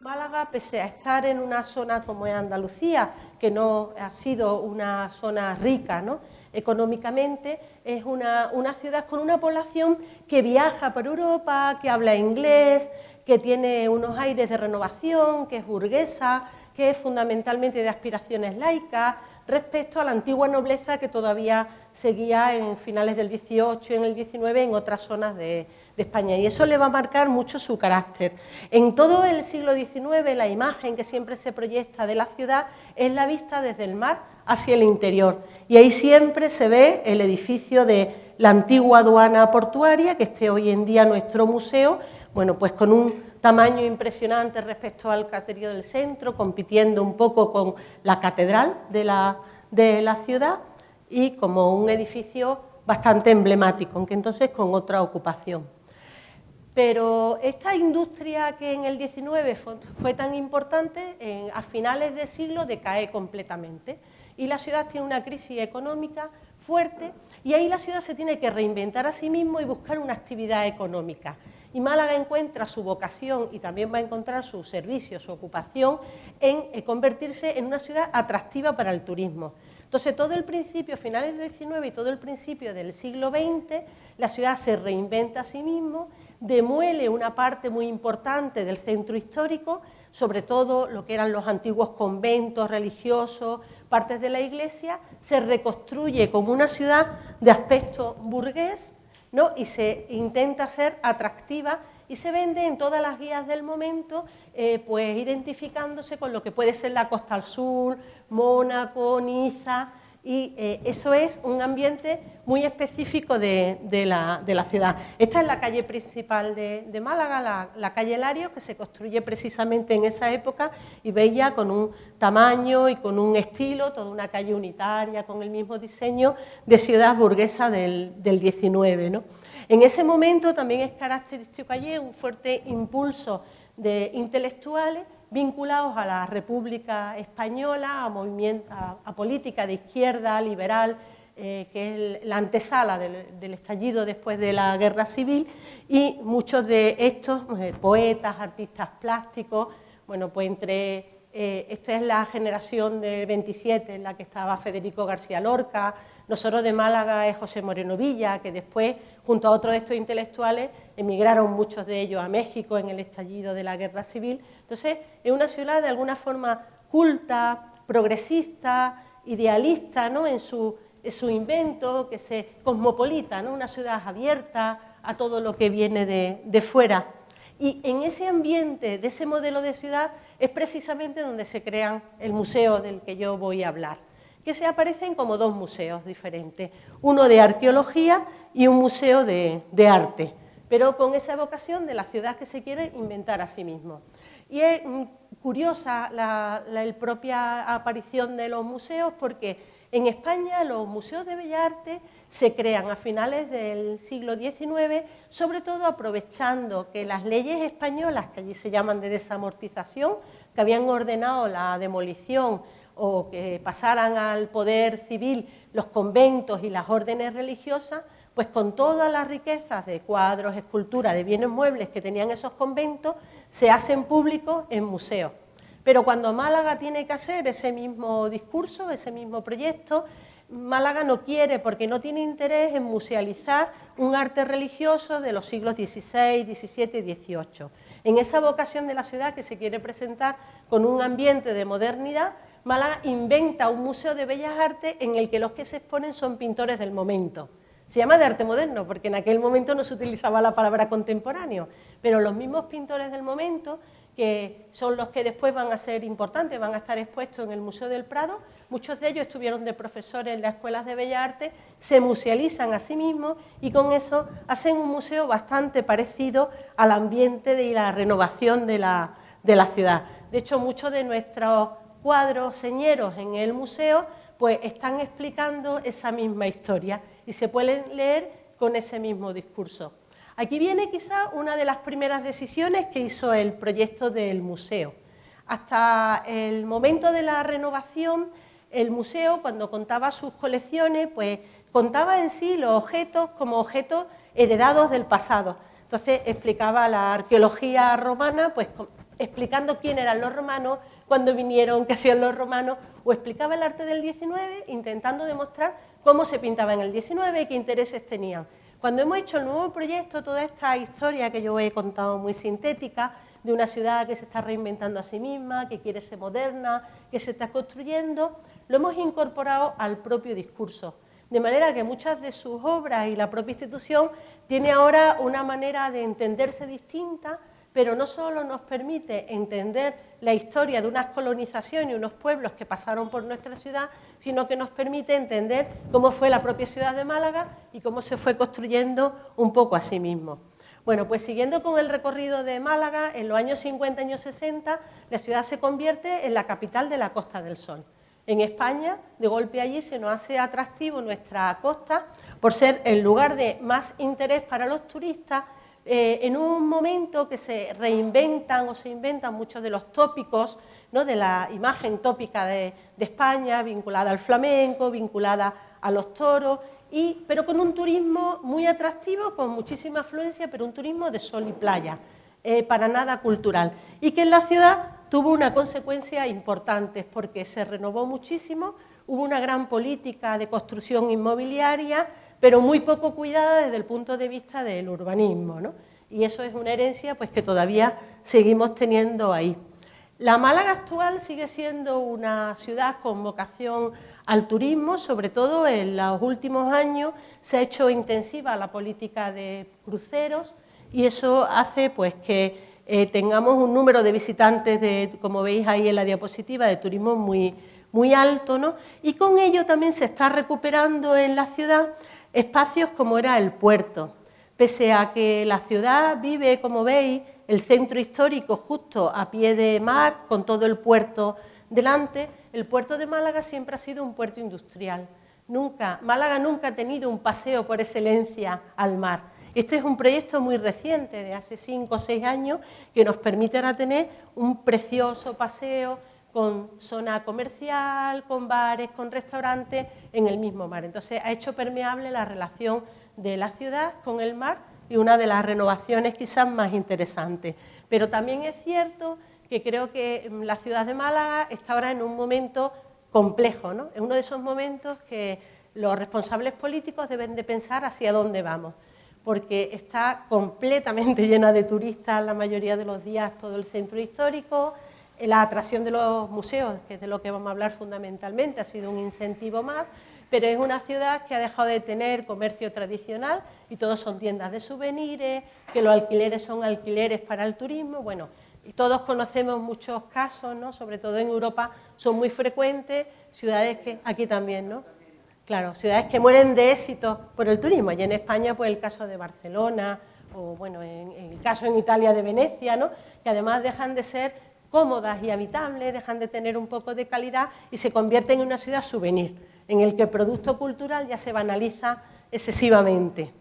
Málaga, pese a estar en una zona como es Andalucía, que no ha sido una zona rica, ¿no?, económicamente, es una ciudad con una población que viaja por Europa, que habla inglés, que tiene unos aires de renovación, que es burguesa, que es fundamentalmente de aspiraciones laicas, respecto a la antigua nobleza que todavía seguía en finales del XVIII y en el XIX en otras zonas de España, y eso le va a marcar mucho su carácter. En todo el siglo XIX, la imagen que siempre se proyecta de la ciudad es la vista desde el mar hacia el interior, y ahí siempre se ve el edificio de la antigua aduana portuaria, que esté hoy en día nuestro museo, bueno, pues con un tamaño impresionante respecto al caserío del centro, compitiendo un poco con la catedral de la ciudad, y como un edificio bastante emblemático, aunque entonces con otra ocupación. Pero esta industria que en el XIX fue tan importante, a finales de siglo decae completamente, y la ciudad tiene una crisis económica fuerte, y ahí la ciudad se tiene que reinventar a sí mismo y buscar una actividad económica. Y Málaga encuentra su vocación y también va a encontrar su servicio, su ocupación, en convertirse en una ciudad atractiva para el turismo. Entonces, todo el principio, finales del XIX y todo el principio del siglo XX, la ciudad se reinventa a sí mismo, demuele una parte muy importante del centro histórico, sobre todo lo que eran los antiguos conventos religiosos, partes de la iglesia, se reconstruye como una ciudad de aspecto burgués, ¿no? Y se intenta ser atractiva y se vende en todas las guías del momento, pues identificándose con lo que puede ser la Costa al Sur, Mónaco, Niza, y eso es un ambiente muy específico de la ciudad. Esta es la calle principal de Málaga, la calle Larios, que se construye precisamente en esa época y veis ya con un tamaño y con un estilo, toda una calle unitaria con el mismo diseño de ciudad burguesa del 19, ¿no? En ese momento también es característico allí un fuerte impulso de intelectuales vinculados a la República Española, a política de izquierda, liberal, que es la antesala del estallido después de la Guerra Civil, y muchos de estos poetas, artistas plásticos, bueno, pues esta es la generación de 27 en la que estaba Federico García Lorca. Nosotros de Málaga es José Moreno Villa, que después, junto a otros de estos intelectuales, emigraron muchos de ellos a México en el estallido de la Guerra Civil. Entonces, es una ciudad de alguna forma culta, progresista, idealista, ¿no? en su invento, cosmopolita, ¿no? Una ciudad abierta a todo lo que viene de fuera. Y en ese ambiente, de ese modelo de ciudad, es precisamente donde se crea el museo del que yo voy a hablar, que se aparecen como dos museos diferentes, uno de arqueología y un museo de arte, pero con esa vocación de la ciudad que se quiere inventar a sí mismo. Y es curiosa la propia aparición de los museos, porque en España los museos de Bellas Artes se crean a finales del siglo XIX, sobre todo aprovechando que las leyes españolas, que allí se llaman de desamortización, que habían ordenado la demolición o que pasaran al poder civil los conventos y las órdenes religiosas, pues con todas las riquezas de cuadros, esculturas, de bienes muebles que tenían esos conventos, se hacen públicos en museos. Pero cuando Málaga tiene que hacer ese mismo discurso, ese mismo proyecto, Málaga no quiere, porque no tiene interés en musealizar un arte religioso de los siglos XVI, XVII y XVIII. En esa vocación de la ciudad que se quiere presentar con un ambiente de modernidad, Málaga inventa un museo de bellas artes en el que los que se exponen son pintores del momento. Se llama de arte moderno porque en aquel momento no se utilizaba la palabra contemporáneo, pero los mismos pintores del momento, que son los que después van a ser importantes, van a estar expuestos en el Museo del Prado, muchos de ellos estuvieron de profesores en las escuelas de Bellas Artes, se musealizan a sí mismos y con eso hacen un museo bastante parecido al ambiente y la renovación de la ciudad. De hecho, muchos de nuestros cuadros señeros en el museo pues están explicando esa misma historia y se pueden leer con ese mismo discurso. Aquí viene quizá una de las primeras decisiones que hizo el proyecto del museo. Hasta el momento de la renovación, el museo, cuando contaba sus colecciones, pues contaba en sí los objetos como objetos heredados del pasado. Entonces explicaba la arqueología romana, pues explicando quién eran los romanos, cuándo vinieron, qué hacían los romanos, o explicaba el arte del XIX, intentando demostrar cómo se pintaba en el XIX y qué intereses tenían. Cuando hemos hecho el nuevo proyecto, toda esta historia que yo he contado muy sintética, de una ciudad que se está reinventando a sí misma, que quiere ser moderna, que se está construyendo, lo hemos incorporado al propio discurso. De manera que muchas de sus obras y la propia institución tiene ahora una manera de entenderse distinta, pero no solo nos permite entender la historia de unas colonizaciones y unos pueblos que pasaron por nuestra ciudad, sino que nos permite entender cómo fue la propia ciudad de Málaga y cómo se fue construyendo un poco a sí mismo. Bueno, pues siguiendo con el recorrido de Málaga, en los años 50, años 60, la ciudad se convierte en la capital de la Costa del Sol. En España, de golpe allí se nos hace atractivo nuestra costa por ser el lugar de más interés para los turistas, en un momento que se reinventan o se inventan muchos de los tópicos, ¿no?, de la imagen tópica de España, vinculada al flamenco, vinculada a los toros, pero con un turismo muy atractivo, con muchísima afluencia, pero un turismo de sol y playa, para nada cultural, y que en la ciudad tuvo una consecuencia importante, porque se renovó muchísimo, hubo una gran política de construcción inmobiliaria, pero muy poco cuidada desde el punto de vista del urbanismo, ¿no? Y eso es una herencia pues, que todavía seguimos teniendo ahí. La Málaga actual sigue siendo una ciudad con vocación al turismo, sobre todo en los últimos años se ha hecho intensiva la política de cruceros y eso hace pues, que tengamos un número de visitantes, como veis ahí en la diapositiva, de turismo muy alto, ¿no? Y con ello también se está recuperando en la ciudad espacios como era el puerto. Pese a que la ciudad vive, como veis, el centro histórico justo a pie de mar, con todo el puerto delante, el puerto de Málaga siempre ha sido un puerto industrial. Málaga nunca ha tenido un paseo por excelencia al mar. Este es un proyecto muy reciente, de hace 5 o 6 años, que nos permitirá tener un precioso paseo con zona comercial, con bares, con restaurantes en el mismo mar. Entonces ha hecho permeable la relación de la ciudad con el mar y una de las renovaciones quizás más interesantes. Pero también es cierto que creo que la ciudad de Málaga está ahora en un momento complejo, ¿no? Es uno de esos momentos que los responsables políticos deben de pensar hacia dónde vamos, porque está completamente llena de turistas la mayoría de los días todo el centro histórico, la atracción de los museos, que es de lo que vamos a hablar fundamentalmente, ha sido un incentivo más, pero es una ciudad que ha dejado de tener comercio tradicional y todos son tiendas de souvenirs, que los alquileres son alquileres para el turismo. Bueno, y todos conocemos muchos casos, ¿no? Sobre todo en Europa son muy frecuentes, ciudades que, aquí también, ¿no? Claro, ciudades que mueren de éxito por el turismo, y en España pues el caso de Barcelona, o bueno, en el caso en Italia de Venecia, ¿no? Que además dejan de ser cómodas y habitables, dejan de tener un poco de calidad y se convierten en una ciudad souvenir, en el que el producto cultural ya se banaliza excesivamente.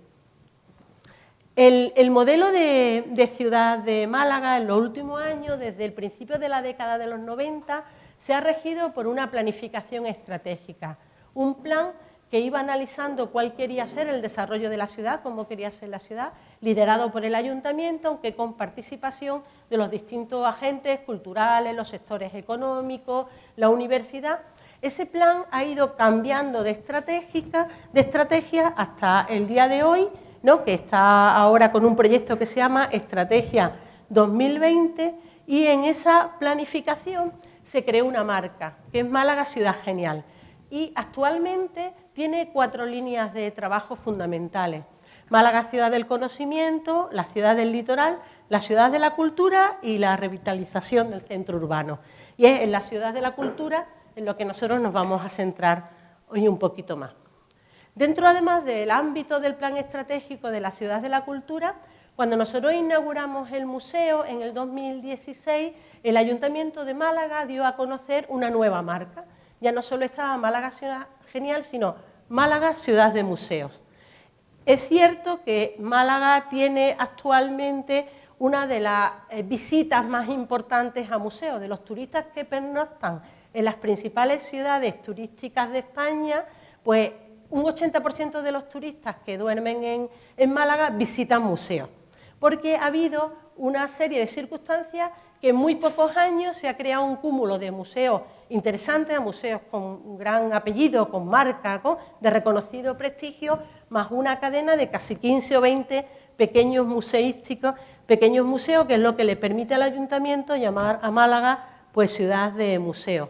El modelo de ciudad de Málaga en los últimos años, desde el principio de la década de los 90, se ha regido por una planificación estratégica, un plan que iba analizando cuál quería ser el desarrollo de la ciudad, cómo quería ser la ciudad, liderado por el ayuntamiento, aunque con participación de los distintos agentes culturales, los sectores económicos, la universidad. Ese plan ha ido cambiando de estrategia hasta el día de hoy, ¿no? Que está ahora con un proyecto que se llama Estrategia 2020, y en esa planificación se creó una marca, que es Málaga Ciudad Genial, y actualmente tiene 4 líneas de trabajo fundamentales: Málaga Ciudad del Conocimiento, la Ciudad del Litoral, la Ciudad de la Cultura y la revitalización del centro urbano. Y es en la Ciudad de la Cultura en lo que nosotros nos vamos a centrar hoy un poquito más. Dentro, además del ámbito del plan estratégico de la Ciudad de la Cultura, cuando nosotros inauguramos el museo en el 2016, el Ayuntamiento de Málaga dio a conocer una nueva marca. Ya no solo estaba Málaga Ciudad Genial, sino Málaga Ciudad de Museos. Es cierto que Málaga tiene actualmente una de las visitas más importantes a museos. De los turistas que pernoctan en las principales ciudades turísticas de España, pues un 80% de los turistas que duermen en Málaga visitan museos, porque ha habido una serie de circunstancias que en muy pocos años se ha creado un cúmulo de museos interesantes, museos con un gran apellido, con marca, de reconocido prestigio, más una cadena de casi 15 o 20 pequeños museísticos, pequeños museos, que es lo que le permite al ayuntamiento llamar a Málaga pues ciudad de museos.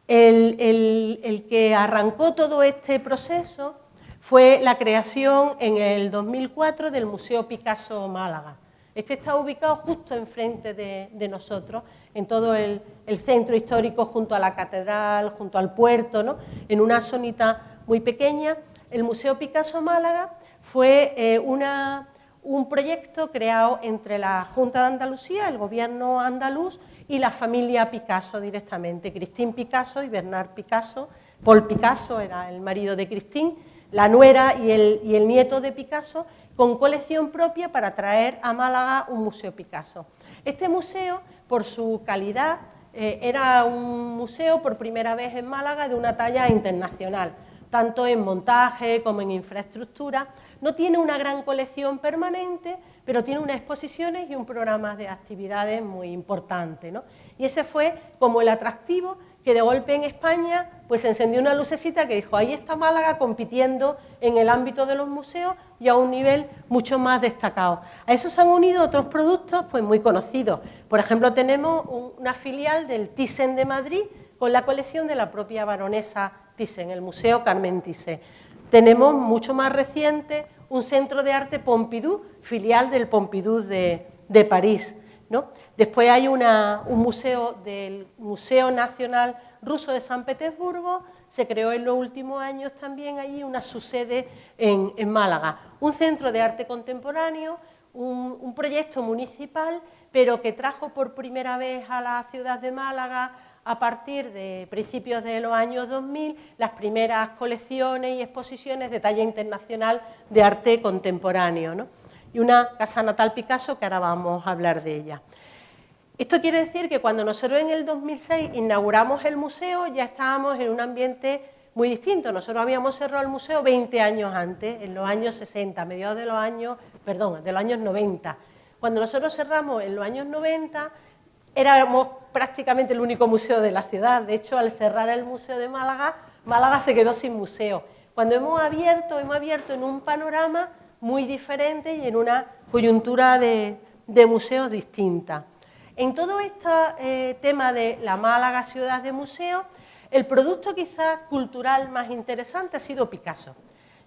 El que arrancó todo este proceso fue la creación en el 2004 del Museo Picasso Málaga. Este está ubicado justo enfrente de nosotros, en todo el centro histórico, junto a la catedral, junto al puerto, ¿no? En una zonita muy pequeña. El Museo Picasso Málaga fue un proyecto creado entre la Junta de Andalucía, el gobierno andaluz, y la familia Picasso directamente, Christine Picasso y Bernard Picasso. Paul Picasso era el marido de Christine, la nuera y el nieto de Picasso, con colección propia para traer a Málaga un museo Picasso. Este museo, por su calidad, era un museo por primera vez en Málaga de una talla internacional, tanto en montaje como en infraestructura. No tiene una gran colección permanente, pero tiene unas exposiciones y un programa de actividades muy importante, ¿no? Y ese fue como el atractivo que de golpe en España pues se encendió una lucecita que dijo, ahí está Málaga compitiendo en el ámbito de los museos y a un nivel mucho más destacado. A eso se han unido otros productos pues muy conocidos. Por ejemplo, tenemos una filial del Thyssen de Madrid con la colección de la propia baronesa Thyssen, el Museo Carmen Thyssen. Tenemos mucho más reciente un centro de arte Pompidou, filial del Pompidou de París, ¿no? Después hay un museo del Museo Nacional Ruso de San Petersburgo, se creó en los últimos años también allí una subsede en Málaga. Un centro de arte contemporáneo, un proyecto municipal, pero que trajo por primera vez a la ciudad de Málaga, a partir de principios de los años 2000, las primeras colecciones y exposiciones de talla internacional de arte contemporáneo, ¿no? Y una casa natal Picasso, que ahora vamos a hablar de ella. Esto quiere decir que cuando nosotros en el 2006 inauguramos el museo, ya estábamos en un ambiente muy distinto. Nosotros habíamos cerrado el museo 20 años antes, en los años 60, mediados de los años 90. Cuando nosotros cerramos en los años 90, éramos prácticamente el único museo de la ciudad. De hecho, al cerrar el Museo de Málaga, Málaga se quedó sin museo. Cuando hemos abierto en un panorama muy diferente y en una coyuntura de museos distinta. En todo este tema de la Málaga ciudad de museos, el producto quizás cultural más interesante ha sido Picasso.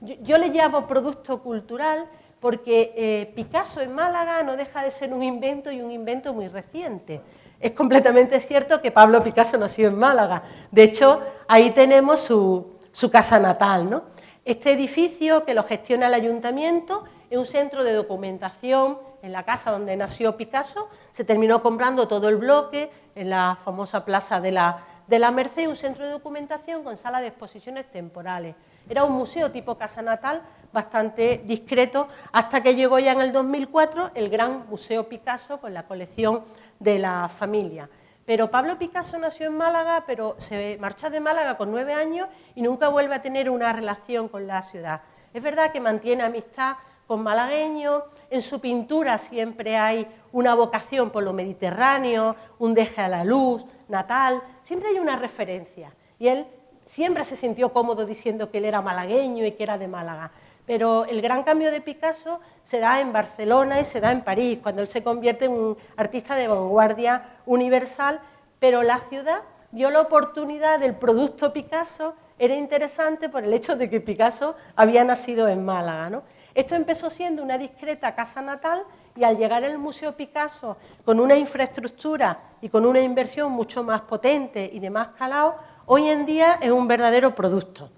Yo le llamo producto cultural porque Picasso en Málaga no deja de ser un invento y un invento muy reciente. Es completamente cierto que Pablo Picasso nació en Málaga. De hecho, ahí tenemos su casa natal, ¿no? Este edificio que lo gestiona el ayuntamiento es un centro de documentación en la casa donde nació Picasso. Se terminó comprando todo el bloque en la famosa plaza de la Merced, un centro de documentación con sala de exposiciones temporales. Era un museo tipo casa natal bastante discreto, hasta que llegó ya en el 2004 el gran Museo Picasso con la colección de la familia. Pero Pablo Picasso nació en Málaga, pero se marcha de Málaga con 9 años y nunca vuelve a tener una relación con la ciudad. Es verdad que mantiene amistad con malagueños, en su pintura siempre hay una vocación por lo mediterráneo, un deje a la luz, natal, siempre hay una referencia. Y él siempre se sintió cómodo diciendo que él era malagueño y que era de Málaga. Pero el gran cambio de Picasso se da en Barcelona y se da en París, cuando él se convierte en un artista de vanguardia universal, pero la ciudad vio la oportunidad del producto Picasso, era interesante por el hecho de que Picasso había nacido en Málaga, ¿no? Esto empezó siendo una discreta casa natal y al llegar el Museo Picasso con una infraestructura y con una inversión mucho más potente y de más calado, hoy en día es un verdadero producto.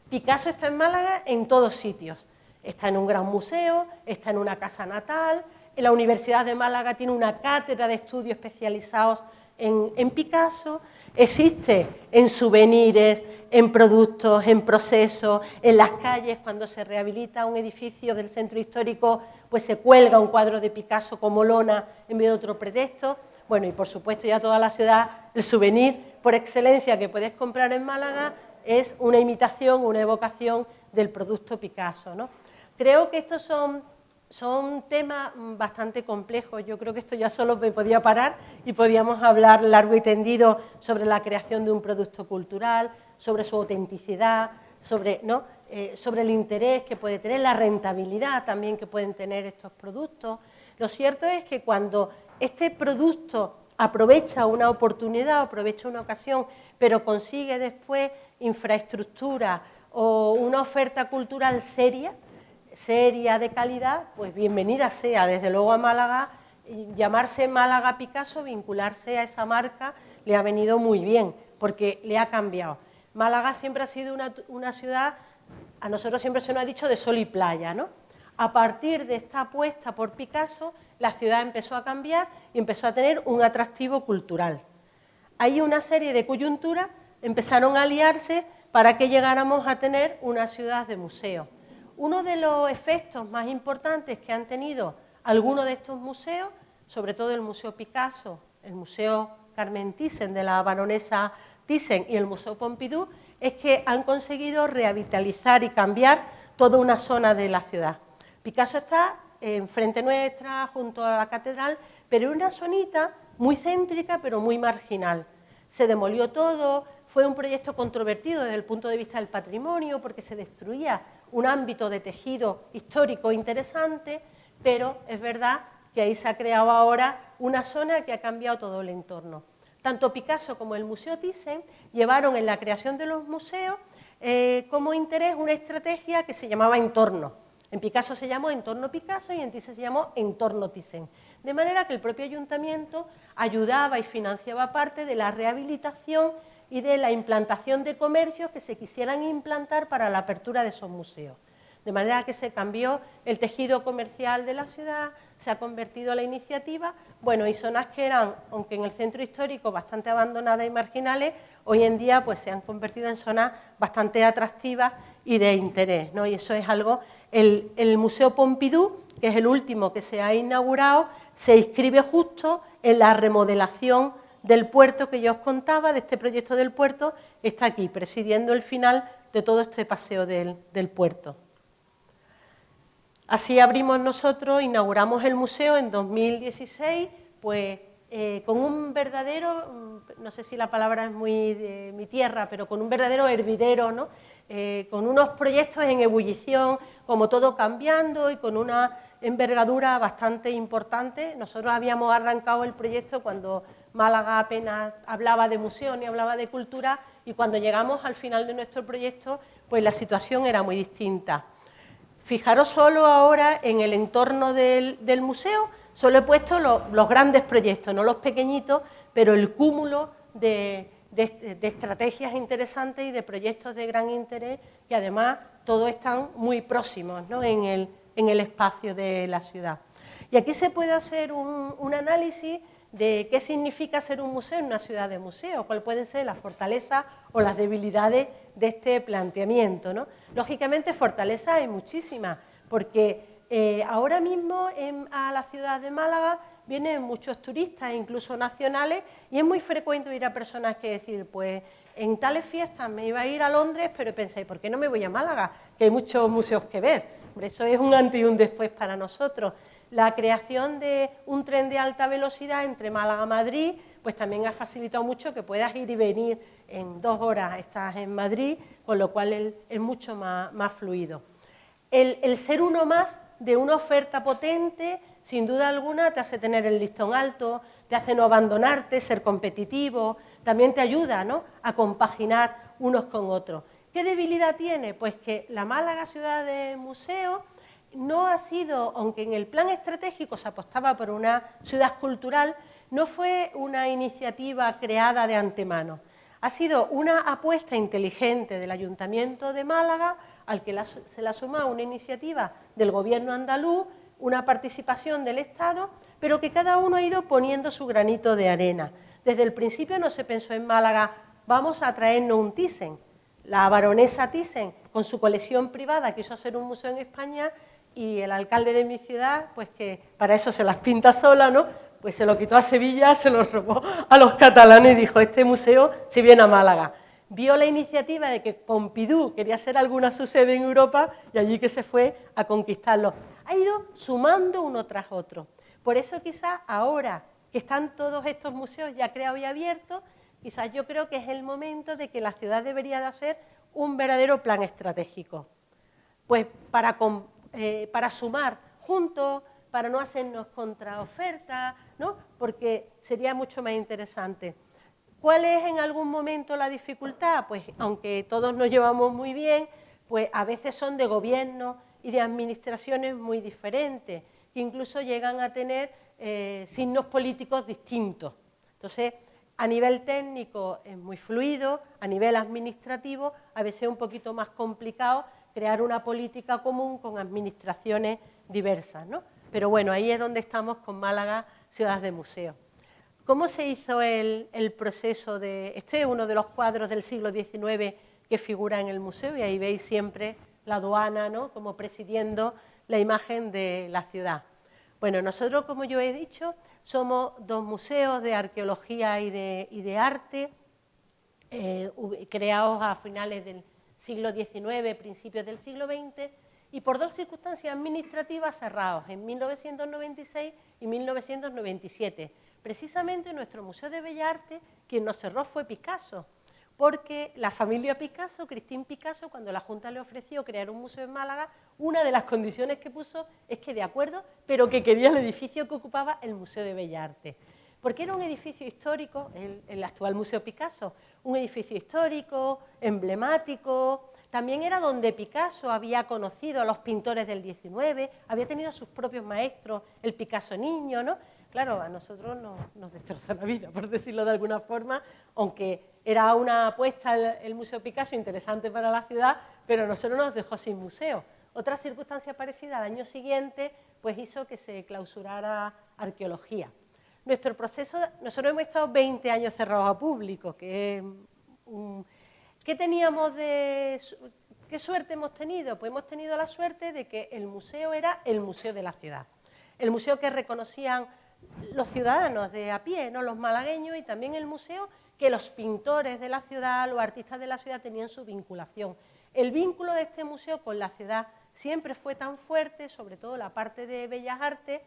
Picasso está en Málaga en todos sitios. Está en un gran museo, está en una casa natal, en la Universidad de Málaga tiene una cátedra de estudios especializados en Picasso, existe en souvenirs, en productos, en procesos, en las calles, cuando se rehabilita un edificio del centro histórico, pues se cuelga un cuadro de Picasso como lona en vez de otro pretexto. Bueno, y por supuesto ya toda la ciudad, el souvenir por excelencia que puedes comprar en Málaga es una imitación, una evocación del producto Picasso, ¿no? Creo que estos son temas bastante complejos. Yo creo que esto ya solo me podía parar y podíamos hablar largo y tendido sobre la creación de un producto cultural, sobre su autenticidad, sobre el interés que puede tener, la rentabilidad también que pueden tener estos productos. Lo cierto es que cuando este producto aprovecha una oportunidad, aprovecha una ocasión, pero consigue después infraestructura o una oferta cultural seria, de calidad, pues bienvenida sea. Desde luego a Málaga, llamarse Málaga Picasso, vincularse a esa marca, le ha venido muy bien, porque le ha cambiado. Málaga siempre ha sido una ciudad, a nosotros siempre se nos ha dicho de sol y playa, ¿no? A partir de esta apuesta por Picasso, la ciudad empezó a cambiar y empezó a tener un atractivo cultural. Hay una serie de coyunturas, empezaron a aliarse para que llegáramos a tener una ciudad de museo. Uno de los efectos más importantes que han tenido algunos de estos museos, sobre todo el Museo Picasso, el Museo Carmen Thyssen de la baronesa Thyssen y el Museo Pompidou, es que han conseguido revitalizar y cambiar toda una zona de la ciudad. Picasso está enfrente nuestra, junto a la catedral, pero en una zonita muy céntrica, pero muy marginal. se demolió todo, fue un proyecto controvertido desde el punto de vista del patrimonio, porque se destruía un ámbito de tejido histórico interesante, pero es verdad que ahí se ha creado ahora una zona que ha cambiado todo el entorno. Tanto Picasso como el Museo Thyssen llevaron en la creación de los museos como interés una estrategia que se llamaba entorno. En Picasso se llamó Entorno Picasso y en Thyssen se llamó Entorno Thyssen. De manera que el propio ayuntamiento ayudaba y financiaba parte de la rehabilitación y de la implantación de comercios que se quisieran implantar para la apertura de esos museos. De manera que se cambió el tejido comercial de la ciudad, se ha convertido la iniciativa, bueno, y zonas que eran, aunque en el centro histórico, bastante abandonadas y marginales, hoy en día pues se han convertido en zonas bastante atractivas y de interés, ¿no? Y eso es algo, el Museo Pompidou, que es el último que se ha inaugurado, se inscribe justo en la remodelación del puerto que yo os contaba, de este proyecto del puerto, está aquí, presidiendo el final de todo este paseo del puerto. Así abrimos nosotros, inauguramos el museo en 2016, pues con un verdadero, no sé si la palabra es muy de mi tierra, pero con un verdadero hervidero, ¿no? Con unos proyectos en ebullición, como todo cambiando y con una envergadura bastante importante. Nosotros habíamos arrancado el proyecto cuando Málaga apenas hablaba de museo ni hablaba de cultura, y cuando llegamos al final de nuestro proyecto, pues la situación era muy distinta. Fijaros solo ahora en el entorno del museo, solo he puesto los grandes proyectos, no los pequeñitos, pero el cúmulo de estrategias interesantes y de proyectos de gran interés, que además todos están muy próximos, ¿no? en el espacio de la ciudad. Y aquí se puede hacer un análisis de qué significa ser un museo en una ciudad de museos, cuáles pueden ser las fortalezas o las debilidades de este planteamiento, ¿no? Lógicamente, fortalezas hay muchísimas, porque ahora mismo a la ciudad de Málaga vienen muchos turistas, incluso nacionales, y es muy frecuente oír a personas que decir, pues en tales fiestas me iba a ir a Londres, pero pensé, ¿por qué no me voy a Málaga? Que hay muchos museos que ver. Hombre, eso es un antes y un después para nosotros. La creación de un tren de alta velocidad entre Málaga y Madrid, pues también ha facilitado mucho que puedas ir y venir en 2 horas, estás en Madrid, con lo cual es mucho más fluido. El ser uno más de una oferta potente, sin duda alguna, te hace tener el listón alto, te hace no abandonarte, ser competitivo, también te ayuda, ¿no?, a compaginar unos con otros. ¿Qué debilidad tiene? Pues que la Málaga ciudad de museos no ha sido, aunque en el plan estratégico se apostaba por una ciudad cultural, no fue una iniciativa creada de antemano. Ha sido una apuesta inteligente del Ayuntamiento de Málaga, al que se le ha sumado una iniciativa del Gobierno andaluz, una participación del Estado, pero que cada uno ha ido poniendo su granito de arena. Desde el principio no se pensó en Málaga, vamos a traernos un Thyssen. La baronesa Thyssen, con su colección privada, quiso hacer un museo en España, y el alcalde de mi ciudad, pues que para eso se las pinta sola, ¿no?, pues se lo quitó a Sevilla, se lo robó a los catalanes y dijo, este museo se viene a Málaga. Vio la iniciativa de que Pompidou quería hacer alguna su sede en Europa y allí que se fue a conquistarlo. Ha ido sumando uno tras otro. Por eso quizás ahora que están todos estos museos ya creados y abiertos, quizás yo creo que es el momento de que la ciudad debería de hacer un verdadero plan estratégico. Pues para sumar juntos, para no hacernos contraofertas, ¿no?, porque sería mucho más interesante. ¿Cuál es en algún momento la dificultad? Pues aunque todos nos llevamos muy bien, pues a veces son de gobiernos y de administraciones muy diferentes, que incluso llegan a tener signos políticos distintos. Entonces, a nivel técnico es muy fluido, a nivel administrativo a veces es un poquito más complicado crear una política común con administraciones diversas, ¿no? Pero bueno, ahí es donde estamos con Málaga, ciudad de museo. ¿Cómo se hizo el proceso de...? Este es uno de los cuadros del siglo XIX que figura en el museo y ahí veis siempre la aduana, ¿no?, como presidiendo la imagen de la ciudad. Bueno, nosotros, como yo he dicho, somos 2 museos de arqueología y de arte, creados a finales del siglo XIX, principios del siglo XX, y por 2 circunstancias administrativas cerrados, en 1996 y 1997, Precisamente nuestro Museo de Bellas Artes, quien nos cerró fue Picasso, porque la familia Picasso, Christine Picasso, cuando la Junta le ofreció crear un museo en Málaga, una de las condiciones que puso es que de acuerdo, pero que quería el edificio que ocupaba el Museo de Bellas Artes. Porque era un edificio histórico, el actual Museo Picasso, un edificio histórico, emblemático. También era donde Picasso había conocido a los pintores del 19, había tenido a sus propios maestros, el Picasso niño, ¿no? Claro, a nosotros nos destrozó la vida, por decirlo de alguna forma, aunque era una apuesta el Museo Picasso interesante para la ciudad, pero a nosotros nos dejó sin museo. Otra circunstancia parecida al año siguiente pues hizo que se clausurara arqueología. Nuestro proceso, nosotros hemos estado 20 años cerrados a público, ¿qué teníamos qué suerte hemos tenido? Pues hemos tenido la suerte de que el museo era el museo de la ciudad, el museo que reconocían los ciudadanos de a pie, ¿no? Los malagueños, y también el museo que los pintores de la ciudad, los artistas de la ciudad tenían su vinculación. El vínculo de este museo con la ciudad siempre fue tan fuerte, sobre todo la parte de Bellas Artes,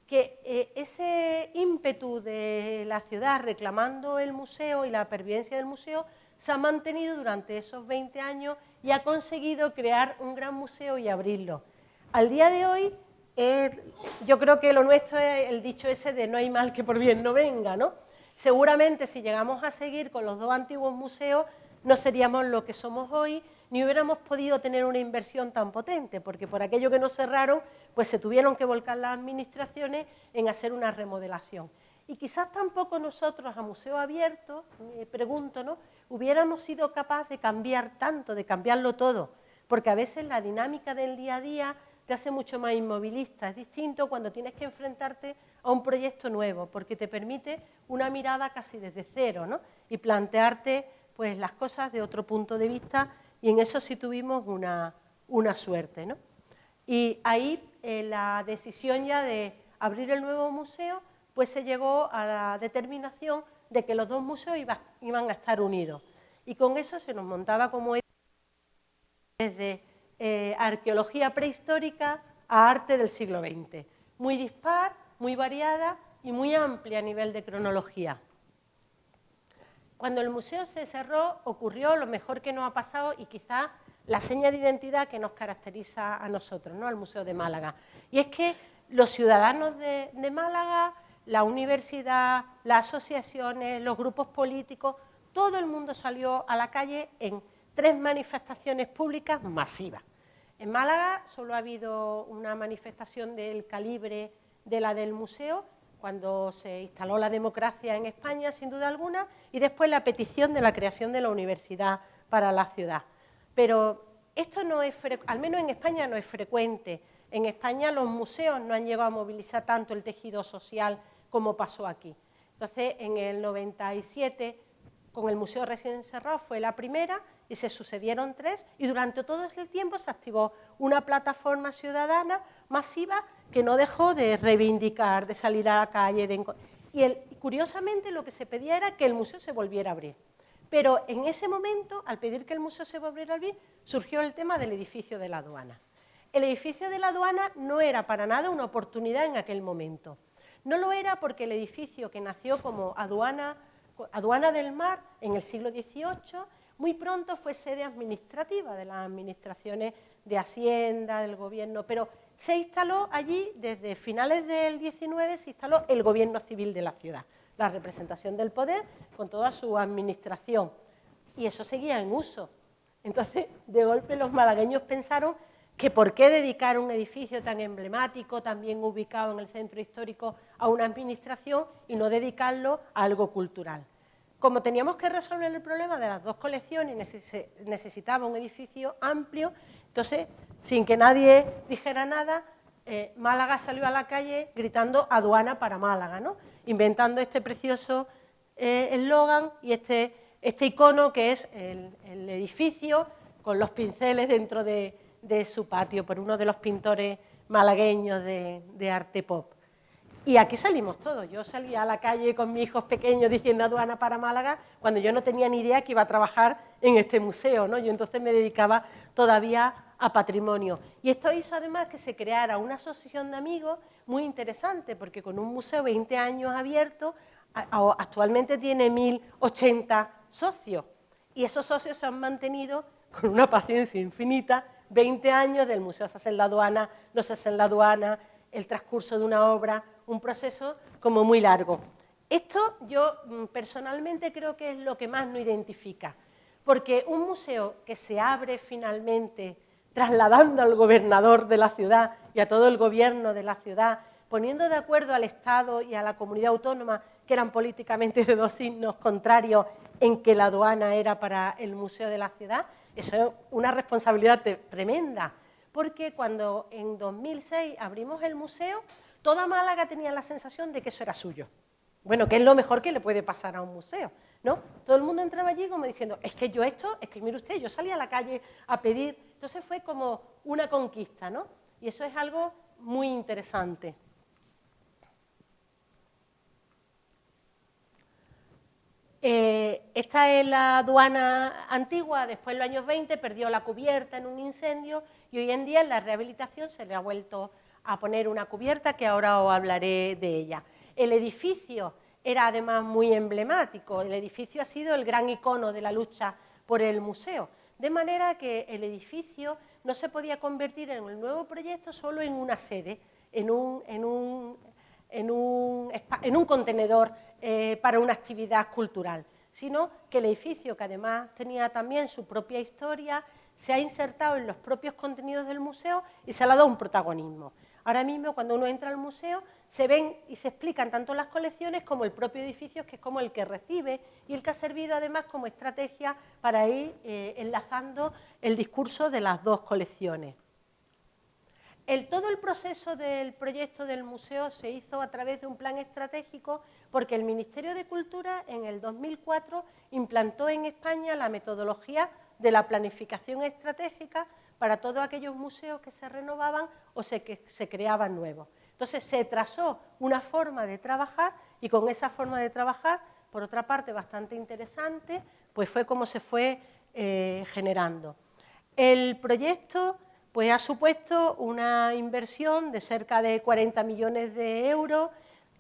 que ese ímpetu de la ciudad reclamando el museo y la pervivencia del museo se ha mantenido durante esos 20 años y ha conseguido crear un gran museo y abrirlo. Al día de hoy, yo creo que lo nuestro es el dicho ese de no hay mal que por bien no venga, ¿no? Seguramente si llegamos a seguir con los dos antiguos museos no seríamos lo que somos hoy, ni hubiéramos podido tener una inversión tan potente, porque por aquello que nos cerraron, pues se tuvieron que volcar las administraciones en hacer una remodelación. Y quizás tampoco nosotros a museo abierto, me pregunto, ¿no?, hubiéramos sido capaces de cambiar tanto, de cambiarlo todo, porque a veces la dinámica del día a día te hace mucho más inmovilista. Es distinto cuando tienes que enfrentarte a un proyecto nuevo, porque te permite una mirada casi desde cero, ¿no?, y plantearte pues las cosas de otro punto de vista, y en eso sí tuvimos una suerte, ¿no? Y ahí la decisión ya de abrir el nuevo museo, pues se llegó a la determinación de que los dos museos iban a estar unidos. Y con eso se nos montaba como desde arqueología prehistórica a arte del siglo XX. Muy dispar, muy variada y muy amplia a nivel de cronología. Cuando el museo se cerró, ocurrió lo mejor que nos ha pasado y quizá la seña de identidad que nos caracteriza a nosotros, ¿no?, al Museo de Málaga. Y es que los ciudadanos de Málaga, la universidad, las asociaciones, los grupos políticos, todo el mundo salió a la calle en 3 manifestaciones públicas masivas. En Málaga solo ha habido una manifestación del calibre de la del museo, cuando se instaló la democracia en España, sin duda alguna, y después la petición de la creación de la universidad para la ciudad. Pero esto no es, al menos en España no es frecuente. En España los museos no han llegado a movilizar tanto el tejido social como pasó aquí. Entonces, en el 97, con el museo recién cerrado, fue la primera y se sucedieron 3, y durante todo ese tiempo se activó una plataforma ciudadana masiva que no dejó de reivindicar, de salir a la calle. Y curiosamente lo que se pedía era que el museo se volviera a abrir. Pero en ese momento, al pedir que el museo se volviera a abrir, surgió el tema del edificio de la aduana. El edificio de la aduana no era para nada una oportunidad en aquel momento. No lo era porque el edificio que nació como aduana del mar en el siglo XVIII, muy pronto fue sede administrativa de las administraciones de Hacienda, del gobierno, pero se instaló allí desde finales del XIX, se instaló el gobierno civil de la ciudad, la representación del poder con toda su administración, y eso seguía en uso. Entonces, de golpe los malagueños pensaron que por qué dedicar un edificio tan emblemático, tan bien ubicado en el centro histórico, a una administración y no dedicarlo a algo cultural. Como teníamos que resolver el problema de las 2 colecciones y necesitaba un edificio amplio, entonces, sin que nadie dijera nada, Málaga salió a la calle gritando aduana para Málaga, ¿no?, inventando este precioso eslogan y este icono que es el edificio con los pinceles dentro de su patio, por uno de los pintores malagueños de arte pop. Y aquí salimos todos. Yo salía a la calle con mis hijos pequeños diciendo aduana para Málaga, cuando yo no tenía ni idea que iba a trabajar en este museo, ¿no? Yo entonces me dedicaba todavía a patrimonio. Y esto hizo además que se creara una asociación de amigos muy interesante, porque con un museo 20 años abierto, actualmente tiene 1080 socios. Y esos socios se han mantenido con una paciencia infinita, 20 años del museo se hace en la aduana, no se hace en la aduana, el transcurso de una obra, un proceso como muy largo. Esto yo personalmente creo que es lo que más nos identifica, porque un museo que se abre finalmente trasladando al gobernador de la ciudad y a todo el gobierno de la ciudad, poniendo de acuerdo al Estado y a la comunidad autónoma, que eran políticamente de dos signos contrarios, en que la aduana era para el museo de la ciudad, eso es una responsabilidad tremenda, porque cuando en 2006 abrimos el museo, toda Málaga tenía la sensación de que eso era suyo. Bueno, que es lo mejor que le puede pasar a un museo, ¿no? Todo el mundo entraba allí como diciendo, es que yo esto, es que mire usted, yo salí a la calle a pedir. Entonces fue como una conquista, ¿no? Y eso es algo muy interesante. Esta es la aduana antigua, después en los años 20 perdió la cubierta en un incendio y hoy en día en la rehabilitación se le ha vuelto a poner una cubierta que ahora os hablaré de ella. El edificio era además muy emblemático, el edificio ha sido el gran icono de la lucha por el museo, de manera que el edificio no se podía convertir en el nuevo proyecto solo en una sede, en un contenedor para una actividad cultural, sino que el edificio, que además tenía también su propia historia, se ha insertado en los propios contenidos del museo y se le ha dado un protagonismo. Ahora mismo, cuando uno entra al museo, se ven y se explican tanto las colecciones como el propio edificio, que es como el que recibe y el que ha servido además como estrategia para ir enlazando el discurso de las dos colecciones. Todo el proceso del proyecto del museo se hizo a través de un plan estratégico porque el Ministerio de Cultura en el 2004 implantó en España la metodología de la planificación estratégica para todos aquellos museos que se renovaban o que se creaban nuevos. Entonces se trazó una forma de trabajar y con esa forma de trabajar, por otra parte bastante interesante, pues fue como se fue generando. El proyecto pues ha supuesto una inversión de cerca de 40 millones de euros.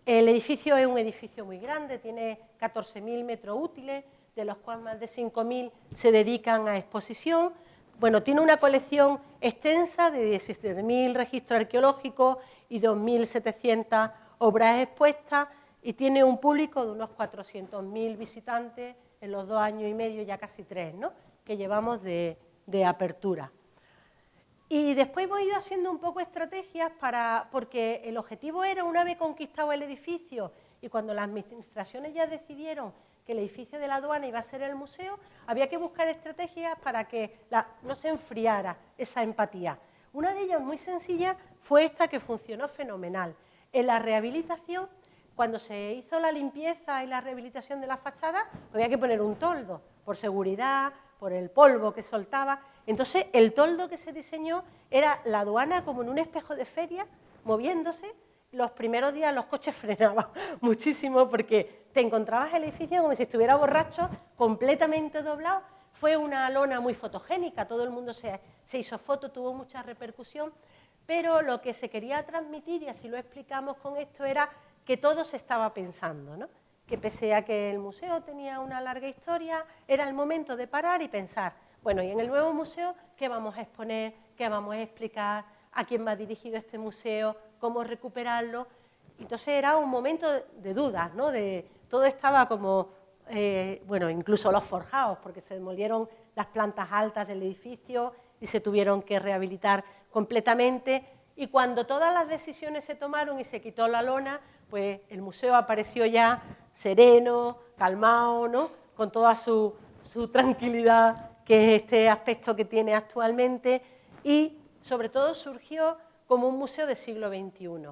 El edificio es un edificio muy grande, tiene 14.000 metros útiles, de los cuales más de 5.000 se dedican a exposición. Bueno, tiene una colección extensa de 17.000 registros arqueológicos y 2.700 obras expuestas y tiene un público de unos 400.000 visitantes en los 2 años y medio, ya casi 3, ¿no?, que llevamos de apertura. Y después hemos ido haciendo un poco estrategias porque el objetivo era, una vez conquistado el edificio y cuando las administraciones ya decidieron que el edificio de la aduana iba a ser el museo, había que buscar estrategias para que no se enfriara esa empatía. Una de ellas muy sencilla fue esta, que funcionó fenomenal. En la rehabilitación, cuando se hizo la limpieza y la rehabilitación de la fachada, había que poner un toldo, por seguridad, por el polvo que soltaba. Entonces, el toldo que se diseñó era la aduana como en un espejo de feria, moviéndose. Los primeros días los coches frenaban muchísimo porque te encontrabas el edificio como si estuviera borracho, completamente doblado. Fue una lona muy fotogénica, todo el mundo se hizo foto, tuvo mucha repercusión, pero lo que se quería transmitir, y así lo explicamos con esto, era que todo se estaba pensando, ¿no?, que pese a que el museo tenía una larga historia, era el momento de parar y pensar, bueno, y en el nuevo museo, ¿qué vamos a exponer? ¿Qué vamos a explicar? ¿A quién va dirigido este museo? ¿Cómo recuperarlo? Entonces era un momento de dudas, ¿no? Todo estaba como, bueno, incluso los forjados, porque se demolieron las plantas altas del edificio y se tuvieron que rehabilitar completamente. Y cuando todas las decisiones se tomaron y se quitó la lona, pues el museo apareció ya sereno, calmado, ¿no?, con toda su tranquilidad, que es este aspecto que tiene actualmente, y sobre todo surgió como un museo del siglo XXI.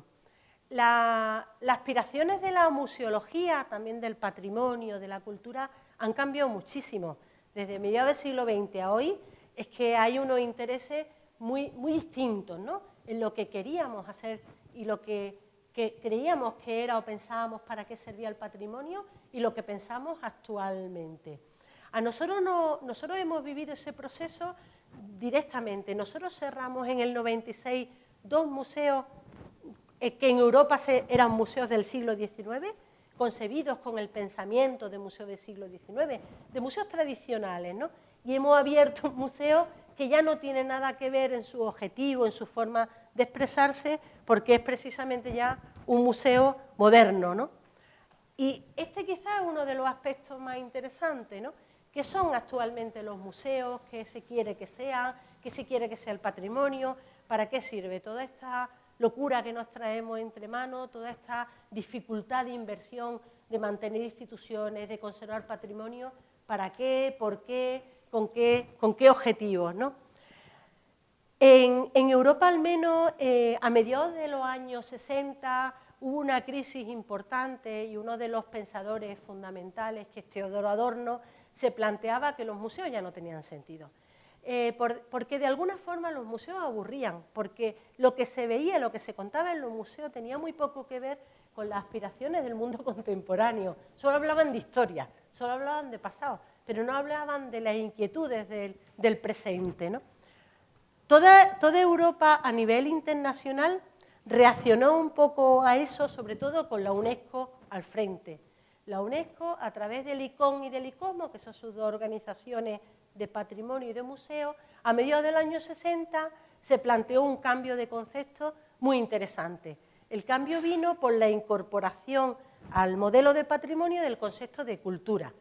Las aspiraciones de la museología, también del patrimonio, de la cultura, han cambiado muchísimo. Desde mediados del siglo XX a hoy es que hay unos intereses muy distintos, ¿no?, en lo que queríamos hacer y lo que creíamos que era o pensábamos para qué servía el patrimonio y lo que pensamos actualmente. Nosotros hemos vivido ese proceso directamente. Nosotros cerramos en el 96 2 museos que en Europa eran museos del siglo XIX, concebidos con el pensamiento de museos del siglo XIX, de museos tradicionales, ¿no? Y hemos abierto un museo que ya no tiene nada que ver en su objetivo, en su forma de expresarse, porque es precisamente ya un museo moderno, ¿no? Y este quizás es uno de los aspectos más interesantes, ¿no? ¿Qué son actualmente los museos? ¿Qué se quiere que sean? ¿Qué se quiere que sea el patrimonio? ¿Para qué sirve toda esta locura que nos traemos entre manos, toda esta dificultad de inversión, de mantener instituciones, de conservar patrimonio? ¿Para qué? ¿Por qué? ¿Con qué objetivos, ¿no? En Europa, al menos, a mediados de los años 60, hubo una crisis importante y uno de los pensadores fundamentales, que es Teodoro Adorno, se planteaba que los museos ya no tenían sentido. Porque de alguna forma los museos aburrían, porque lo que se veía, lo que se contaba en los museos tenía muy poco que ver con las aspiraciones del mundo contemporáneo. Solo hablaban de historia, solo hablaban de pasado, pero no hablaban de las inquietudes del presente, ¿no? Toda Europa a nivel internacional reaccionó un poco a eso, sobre todo con la UNESCO al frente. La UNESCO, a través del ICOM y del ICOMO, que son sus dos organizaciones de patrimonio y de museo, a mediados del año 60 se planteó un cambio de concepto muy interesante. El cambio vino por la incorporación al modelo de patrimonio del concepto de cultura.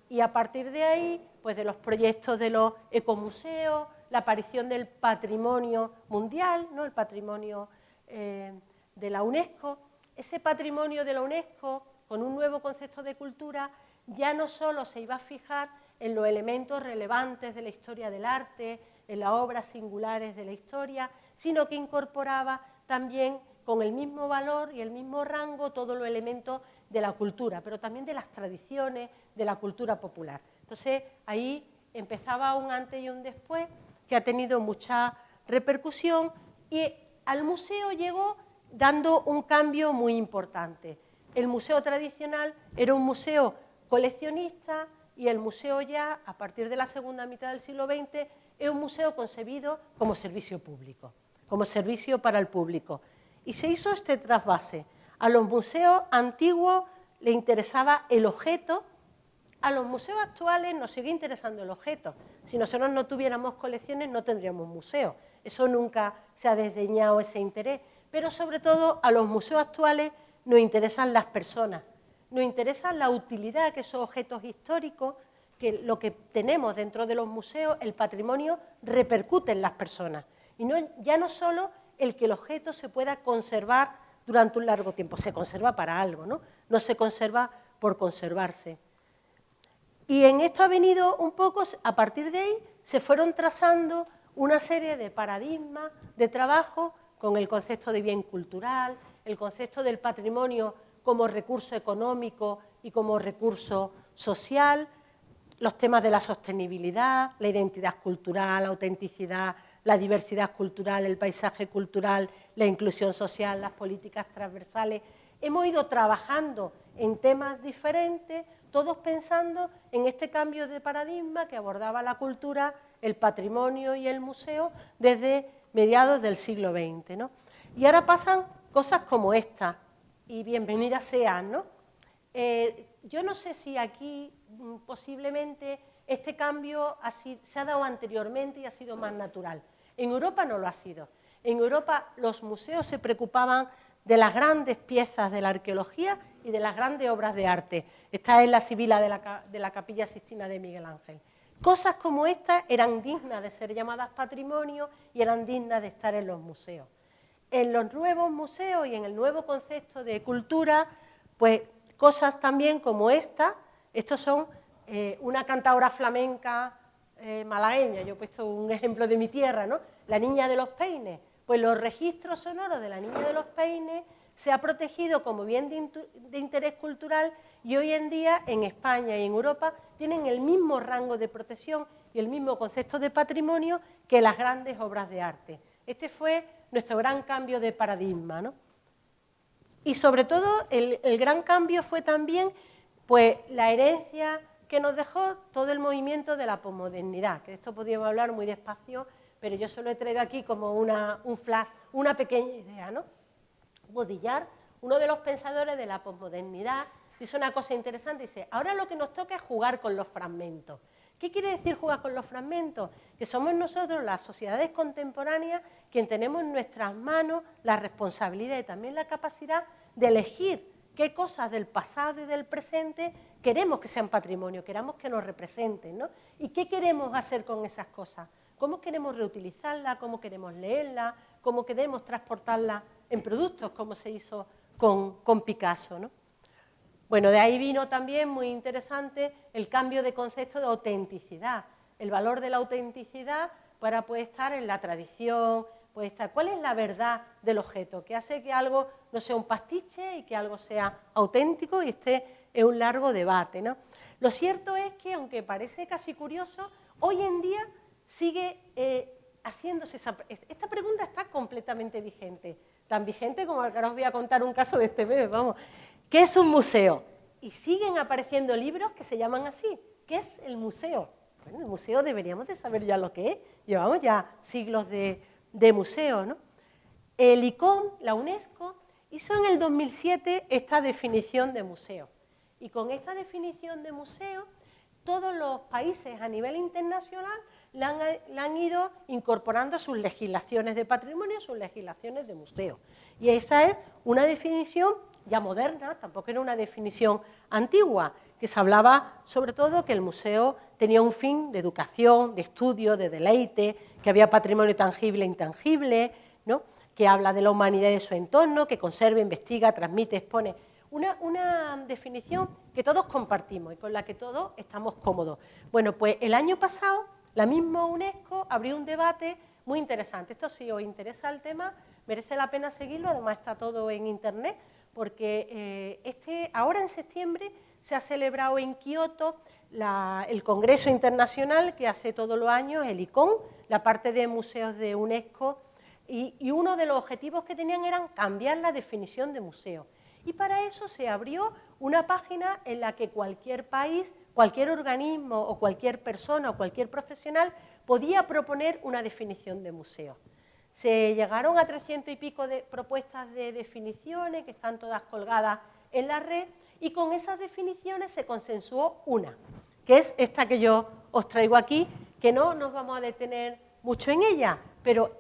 Y a partir de ahí, pues de los proyectos de los ecomuseos, la aparición del patrimonio mundial, ¿no? El patrimonio de la UNESCO. Ese patrimonio de la UNESCO, con un nuevo concepto de cultura, ya no solo se iba a fijar en los elementos relevantes de la historia del arte, en las obras singulares de la historia, sino que incorporaba también con el mismo valor y el mismo rango todos los elementos de la cultura, pero también de las tradiciones, de la cultura popular. Entonces, ahí empezaba un antes y un después, que ha tenido mucha repercusión, y al museo llegó dando un cambio muy importante. El museo tradicional era un museo coleccionista y el museo ya, a partir de la segunda mitad del siglo XX, es un museo concebido como servicio público, como servicio para el público. Y se hizo este trasvase. A los museos antiguos les interesaba el objeto. A los museos actuales nos sigue interesando el objeto. Si nosotros no tuviéramos colecciones, no tendríamos museos. Eso nunca se ha desdeñado, ese interés. Pero sobre todo a los museos actuales nos interesan las personas, nos interesa la utilidad que esos objetos históricos, que lo que tenemos dentro de los museos, el patrimonio, repercute en las personas. Y ya no solo el que el objeto se pueda conservar durante un largo tiempo, se conserva para algo, ¿no? No se conserva por conservarse. Y en esto ha venido un poco, a partir de ahí, se fueron trazando una serie de paradigmas de trabajo con el concepto de bien cultural, el concepto del patrimonio como recurso económico y como recurso social, los temas de la sostenibilidad, la identidad cultural, la autenticidad, la diversidad cultural, el paisaje cultural, la inclusión social, las políticas transversales. Hemos ido trabajando en temas diferentes, todos pensando en este cambio de paradigma que abordaba la cultura, el patrimonio y el museo desde mediados del siglo XX, ¿no? Y ahora pasan cosas como esta, y bienvenidas sean, ¿no? Yo no sé si aquí posiblemente este cambio se ha dado anteriormente y ha sido más natural. En Europa no lo ha sido. En Europa los museos se preocupaban de las grandes piezas de la arqueología y de las grandes obras de arte. Esta es la sibila de la Capilla Sixtina de Miguel Ángel. Cosas como estas eran dignas de ser llamadas patrimonio y eran dignas de estar en los museos. En los nuevos museos y en el nuevo concepto de cultura, pues cosas también como esta. Estos son una cantadora flamenca malagueña. Yo he puesto un ejemplo de mi tierra, ¿no? La Niña de los Peines. Pues los registros sonoros de la Niña de los Peines se ha protegido como bien de interés cultural y hoy en día en España y en Europa tienen el mismo rango de protección y el mismo concepto de patrimonio que las grandes obras de arte. Este fue nuestro gran cambio de paradigma, ¿no? Y sobre todo el gran cambio fue también pues, la herencia que nos dejó todo el movimiento de la posmodernidad, que de esto podríamos hablar muy despacio, pero yo se lo he traído aquí como un flash, una pequeña idea, ¿no? Baudrillard, uno de los pensadores de la posmodernidad, dice una cosa interesante, dice, ahora lo que nos toca es jugar con los fragmentos. ¿Qué quiere decir jugar con los fragmentos? Que somos nosotros, las sociedades contemporáneas, quien tenemos en nuestras manos la responsabilidad y también la capacidad de elegir qué cosas del pasado y del presente queremos que sean patrimonio, queramos que nos representen, ¿no? ¿Y qué queremos hacer con esas cosas? ¿Cómo queremos reutilizarlas? ¿Cómo queremos leerlas? ¿Cómo queremos transportarlas en productos, como se hizo con Picasso, ¿no? Bueno, de ahí vino también, muy interesante, el cambio de concepto de autenticidad. El valor de la autenticidad para poder estar en la tradición, puede estar. ¿Cuál es la verdad del objeto? Que hace que algo no sea un pastiche y que algo sea auténtico y esté en un largo debate, ¿no? Lo cierto es que, aunque parece casi curioso, hoy en día sigue haciéndose esta pregunta está completamente vigente, tan vigente como que ahora os voy a contar un caso de este mes, vamos. ¿Qué es un museo? Y siguen apareciendo libros que se llaman así. ¿Qué es el museo? Bueno, el museo deberíamos de saber ya lo que es. Llevamos ya siglos de museo, ¿no? El ICOM, la UNESCO, hizo en el 2007 esta definición de museo. Y con esta definición de museo, todos los países a nivel internacional la han ido incorporando a sus legislaciones de patrimonio, a sus legislaciones de museo. Y esa es una definición ya moderna, tampoco era una definición antigua, que se hablaba sobre todo que el museo tenía un fin de educación, de estudio, de deleite, que había patrimonio tangible e intangible, ¿no? Que habla de la humanidad y de su entorno, que conserva, investiga, transmite, expone. Una definición que todos compartimos y con la que todos estamos cómodos. Bueno, pues el año pasado la misma UNESCO abrió un debate muy interesante. Esto, si os interesa el tema, merece la pena seguirlo, además está todo en internet, porque ahora en septiembre se ha celebrado en Kioto el Congreso Internacional que hace todos los años, el ICOM, la parte de museos de UNESCO, y uno de los objetivos que tenían era cambiar la definición de museo. Y para eso se abrió una página en la que cualquier país, cualquier organismo o cualquier persona o cualquier profesional podía proponer una definición de museo. Se llegaron a 300 y pico de propuestas de definiciones que están todas colgadas en la red y con esas definiciones se consensuó una, que es esta que yo os traigo aquí, que no nos vamos a detener mucho en ella, pero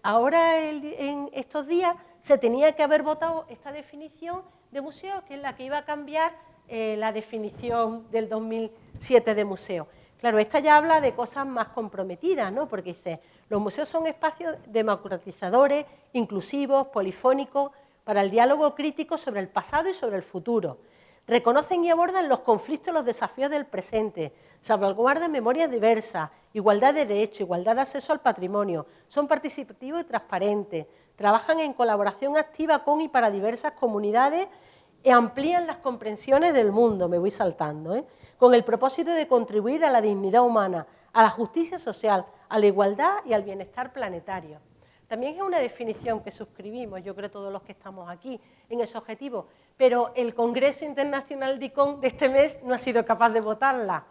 ahora en estos días se tenía que haber votado esta definición de museo, que es la que iba a cambiar la definición del 2007 de museo. Claro, esta ya habla de cosas más comprometidas, ¿no? Porque dice, los museos son espacios democratizadores, inclusivos, polifónicos, para el diálogo crítico sobre el pasado y sobre el futuro. Reconocen y abordan los conflictos y los desafíos del presente, salvaguardan memorias diversas, igualdad de derechos, igualdad de acceso al patrimonio, son participativos y transparentes, trabajan en colaboración activa con y para diversas comunidades y amplían las comprensiones del mundo, me voy saltando, con el propósito de contribuir a la dignidad humana, a la justicia social, a la igualdad y al bienestar planetario. También es una definición que suscribimos, yo creo todos los que estamos aquí, en ese objetivo, pero el Congreso Internacional de ICOM de este mes no ha sido capaz de votarla.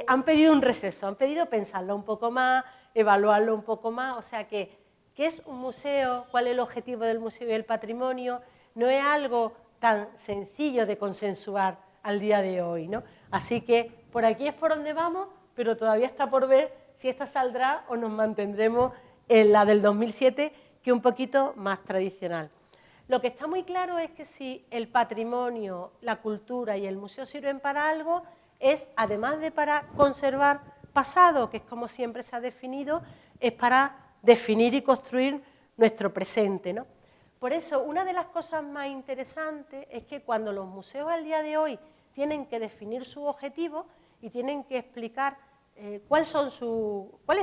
Han pedido un receso, han pedido pensarlo un poco más, evaluarlo un poco más, o sea que, ¿qué es un museo? ¿Cuál es el objetivo del museo y el patrimonio? No es algo tan sencillo de consensuar al día de hoy, ¿no? Así que por aquí es por donde vamos, pero todavía está por ver si esta saldrá o nos mantendremos en la del 2007, que es un poquito más tradicional. Lo que está muy claro es que si el patrimonio, la cultura y el museo sirven para algo, es, además de para conservar pasado, que es como siempre se ha definido, es para definir y construir nuestro presente, ¿no? Por eso, una de las cosas más interesantes es que cuando los museos al día de hoy tienen que definir su objetivo y tienen que explicar cuál es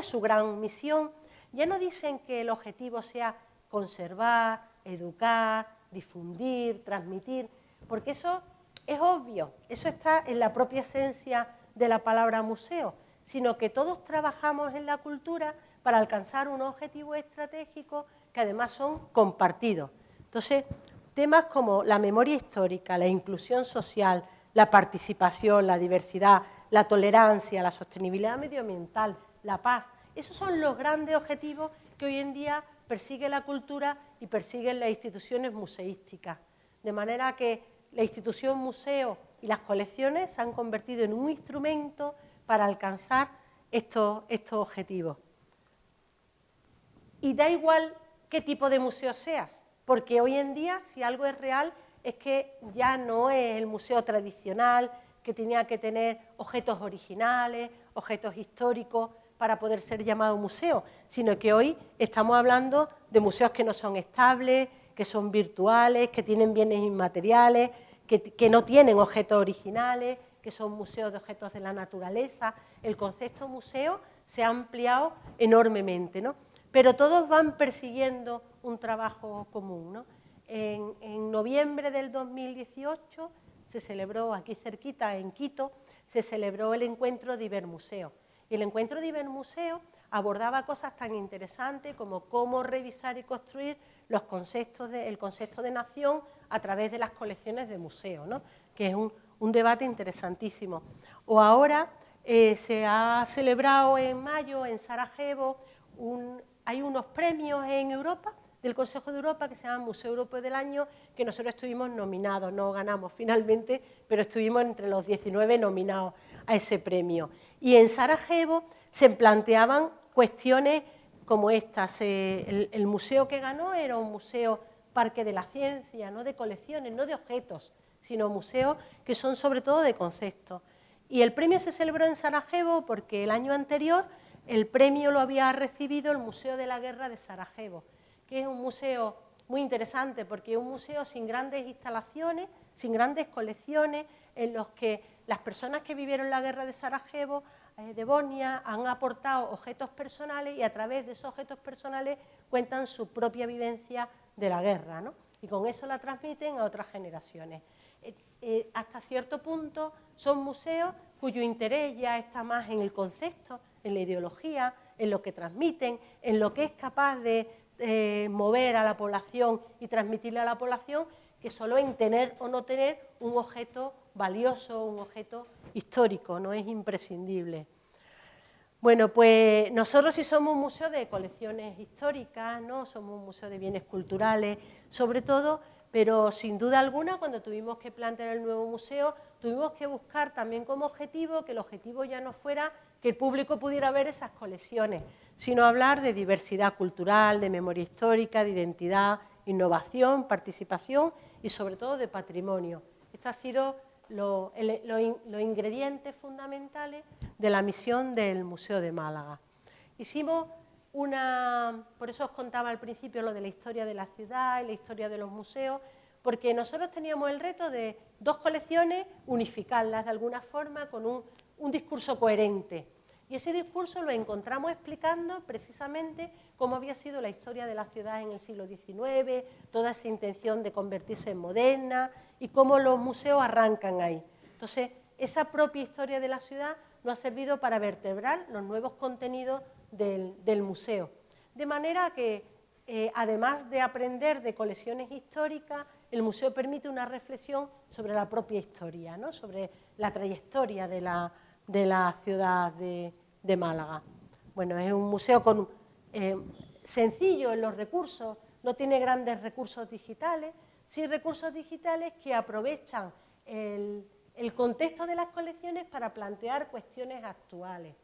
su gran misión, ya no dicen que el objetivo sea conservar, educar, difundir, transmitir, porque eso es obvio, eso está en la propia esencia de la palabra museo, sino que todos trabajamos en la cultura para alcanzar unos objetivos estratégicos que además son compartidos. Entonces, temas como la memoria histórica, la inclusión social, la participación, la diversidad, la tolerancia, la sostenibilidad medioambiental, la paz. Esos son los grandes objetivos que hoy en día persigue la cultura y persiguen las instituciones museísticas. De manera que la institución museo y las colecciones se han convertido en un instrumento para alcanzar estos objetivos. Y da igual qué tipo de museo seas, porque hoy en día, si algo es real, es que ya no es el museo tradicional, que tenía que tener objetos originales, objetos históricos, para poder ser llamado museo, sino que hoy estamos hablando de museos que no son estables, que son virtuales, que tienen bienes inmateriales, que no tienen objetos originales, que son museos de objetos de la naturaleza. El concepto museo se ha ampliado enormemente, ¿no? Pero todos van persiguiendo un trabajo común, ¿no? En noviembre del 2018 se celebró aquí cerquita, en Quito, se celebró el encuentro de Ibermuseo. Y el encuentro de Ibermuseo abordaba cosas tan interesantes como cómo revisar y construir el concepto de nación a través de las colecciones de museo, ¿no? Que es un debate interesantísimo. O ahora se ha celebrado en mayo en Sarajevo, hay unos premios en Europa, del Consejo de Europa, que se llama Museo Europeo del Año, que nosotros estuvimos nominados, no ganamos finalmente, pero estuvimos entre los 19 nominados a ese premio. Y en Sarajevo se planteaban cuestiones como estas. El museo que ganó era un museo parque de la ciencia, no de colecciones, no de objetos, sino museos que son sobre todo de conceptos. Y el premio se celebró en Sarajevo porque el año anterior el premio lo había recibido el Museo de la Guerra de Sarajevo, que es un museo muy interesante porque es un museo sin grandes instalaciones, sin grandes colecciones, en los que las personas que vivieron la guerra de Sarajevo, de Bosnia, han aportado objetos personales y a través de esos objetos personales cuentan su propia vivencia de la guerra, ¿no? Y con eso la transmiten a otras generaciones. Hasta cierto punto son museos cuyo interés ya está más en el concepto, en la ideología, en lo que transmiten, en lo que es capaz de mover a la población y transmitirle a la población, que solo en tener o no tener un objeto valioso, un objeto histórico, no es imprescindible. Bueno, pues nosotros sí somos un museo de colecciones históricas, ¿no? Somos un museo de bienes culturales, sobre todo, pero sin duda alguna, cuando tuvimos que plantear el nuevo museo, tuvimos que buscar también como objetivo que el objetivo ya no fuera que el público pudiera ver esas colecciones, sino hablar de diversidad cultural, de memoria histórica, de identidad, innovación, participación y sobre todo de patrimonio. Estos han sido los ingredientes fundamentales de la misión del Museo de Málaga. Hicimos por eso os contaba al principio lo de la historia de la ciudad y la historia de los museos, porque nosotros teníamos el reto de dos colecciones, unificarlas de alguna forma con un discurso coherente. Y ese discurso lo encontramos explicando precisamente cómo había sido la historia de la ciudad en el siglo XIX, toda esa intención de convertirse en moderna y cómo los museos arrancan ahí. Entonces, esa propia historia de la ciudad nos ha servido para vertebrar los nuevos contenidos del museo. De manera que, además de aprender de colecciones históricas, el museo permite una reflexión sobre la propia historia, ¿no? Sobre la trayectoria de la ciudad de Málaga. Bueno, es un museo sencillo en los recursos, no tiene grandes recursos digitales, sí recursos digitales que aprovechan el contexto de las colecciones para plantear cuestiones actuales.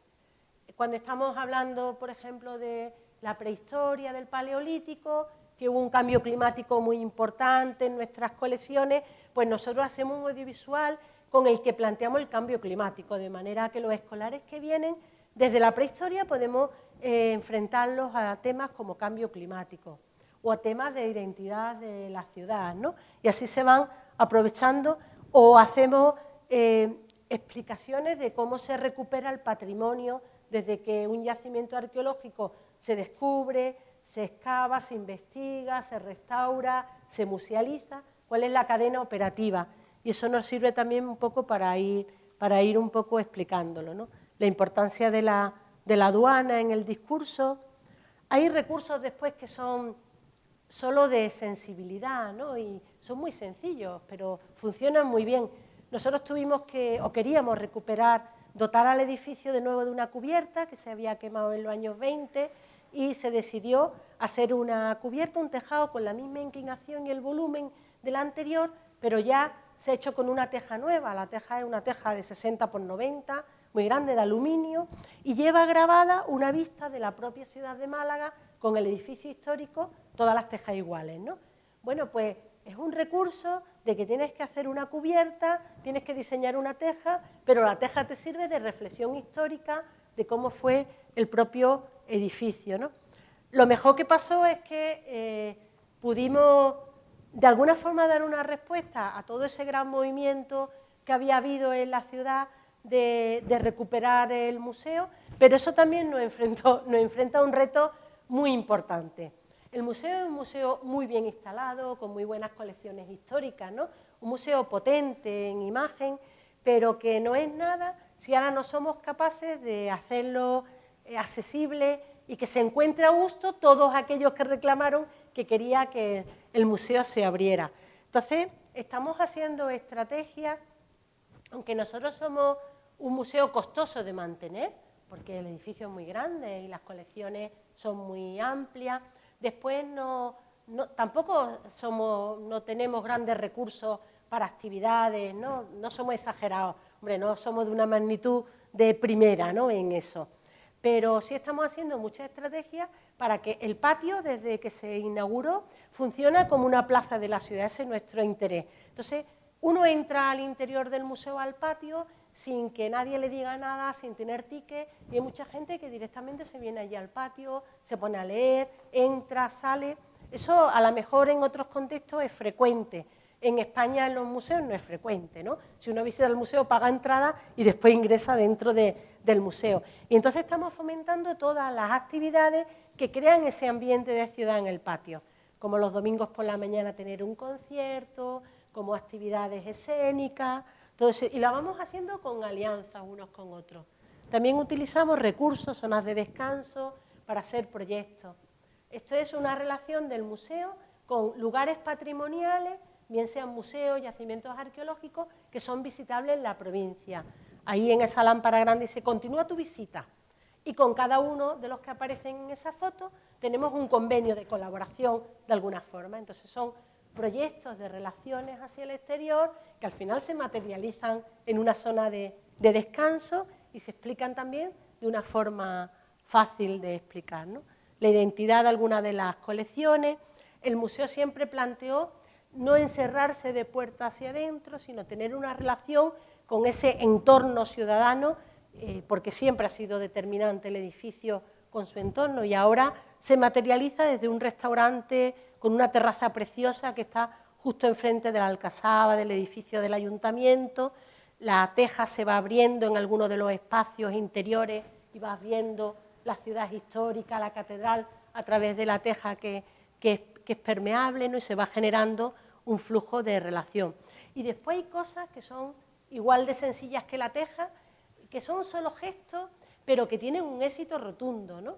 Cuando estamos hablando, por ejemplo, de la prehistoria, del paleolítico, que hubo un cambio climático muy importante en nuestras colecciones, pues nosotros hacemos un audiovisual con el que planteamos el cambio climático, de manera que los escolares que vienen desde la prehistoria podemos enfrentarlos a temas como cambio climático o a temas de identidad de la ciudad, ¿no? Y así se van aprovechando o hacemos explicaciones de cómo se recupera el patrimonio desde que un yacimiento arqueológico se descubre, se excava, se investiga, se restaura, se musealiza, cuál es la cadena operativa. Y eso nos sirve también un poco para ir un poco explicándolo, ¿no? La importancia de la aduana en el discurso. Hay recursos después que son solo de sensibilidad, ¿no? Y son muy sencillos, pero funcionan muy bien. nosotros tuvimos que, o queríamos recuperar, dotar al edificio de nuevo de una cubierta que se había quemado en los años 20 y se decidió hacer una cubierta, un tejado con la misma inclinación y el volumen de la anterior, pero ya se ha hecho con una teja nueva. La teja es una teja de 60 por 90, muy grande, de aluminio, y lleva grabada una vista de la propia ciudad de Málaga con el edificio histórico, todas las tejas iguales, ¿no? Bueno, pues es un recurso de que tienes que hacer una cubierta, tienes que diseñar una teja, pero la teja te sirve de reflexión histórica de cómo fue el propio edificio, ¿no? Lo mejor que pasó es que pudimos de alguna forma dar una respuesta a todo ese gran movimiento que había habido en la ciudad de recuperar el museo, pero eso también nos enfrenta a un reto muy importante. El museo es un museo muy bien instalado, con muy buenas colecciones históricas, ¿no? Un museo potente en imagen, pero que no es nada si ahora no somos capaces de hacerlo accesible y que se encuentre a gusto todos aquellos que reclamaron que quería que el museo se abriera. Entonces, estamos haciendo estrategias, aunque nosotros somos un museo costoso de mantener, porque el edificio es muy grande y las colecciones son muy amplias. Después tampoco no tenemos grandes recursos para actividades, no somos exagerados, hombre, no somos de una magnitud de primera, ¿no?, en eso. Pero sí estamos haciendo muchas estrategias para que el patio, desde que se inauguró, funcione como una plaza de la ciudad. Ese es nuestro interés. Entonces, uno entra al interior del museo, al patio, sin que nadie le diga nada, sin tener ticket, y hay mucha gente que directamente se viene allí al patio, se pone a leer, entra, sale. Eso a lo mejor en otros contextos es frecuente. En España en los museos no es frecuente, ¿no? Si uno visita el museo paga entrada y después ingresa dentro del museo. Y entonces estamos fomentando todas las actividades que crean ese ambiente de ciudad en el patio, como los domingos por la mañana tener un concierto, como actividades escénicas, todo eso, y lo vamos haciendo con alianzas unos con otros. También utilizamos recursos, zonas de descanso, para hacer proyectos. Esto es una relación del museo con lugares patrimoniales, bien sean museos, yacimientos arqueológicos, que son visitables en la provincia. Ahí en esa lámpara grande dice, continúa tu visita. Y con cada uno de los que aparecen en esa foto tenemos un convenio de colaboración de alguna forma. Entonces son proyectos de relaciones hacia el exterior que al final se materializan en una zona de descanso y se explican también de una forma fácil de explicar, ¿no? La identidad de algunas de las colecciones. El museo siempre planteó no encerrarse de puerta hacia adentro, sino tener una relación con ese entorno ciudadano, porque siempre ha sido determinante el edificio con su entorno, y ahora se materializa desde un restaurante con una terraza preciosa que está justo enfrente de la alcazaba, del edificio del ayuntamiento. La teja se va abriendo en algunos de los espacios interiores y vas viendo la ciudad histórica, la catedral, a través de la teja que es permeable, ¿no?, y se va generando un flujo de relación. Y después hay cosas que son igual de sencillas que la teja, que son solo gestos, pero que tienen un éxito rotundo, ¿no?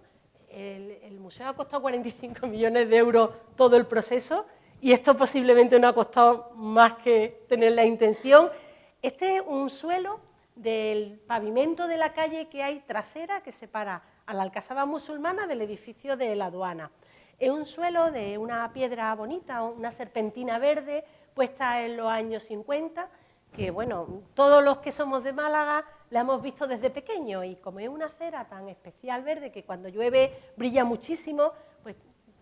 El museo ha costado 45 millones de euros todo el proceso, y esto posiblemente no ha costado más que tener la intención. Este es un suelo del pavimento de la calle que hay trasera, que separa a la alcazaba musulmana del edificio de la aduana. Es un suelo de una piedra bonita, una serpentina verde, puesta en los años 50, que, bueno, todos los que somos de Málaga la hemos visto desde pequeños, y como es una cera tan especial verde que cuando llueve brilla muchísimo, pues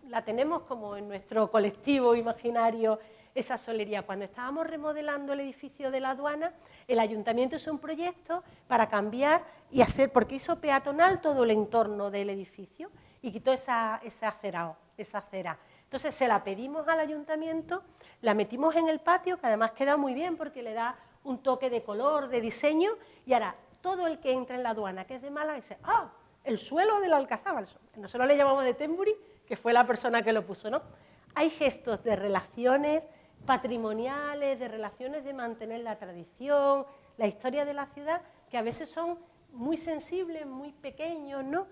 la tenemos como en nuestro colectivo imaginario, esa solería. Cuando estábamos remodelando el edificio de la aduana, el ayuntamiento hizo un proyecto para cambiar y hacer, porque hizo peatonal todo el entorno del edificio y quitó esa cera. Entonces se la pedimos al ayuntamiento, la metimos en el patio, que además queda muy bien porque le da un toque de color, de diseño, y ahora todo el que entra en la aduana, que es de Málaga, dice, ¡ah! El suelo de la alcazaba. Nosotros le llamamos de Temburi, que fue la persona que lo puso, ¿no? Hay gestos de relaciones patrimoniales, de relaciones de mantener la tradición, la historia de la ciudad, que a veces son muy sensibles, muy pequeños, ¿no?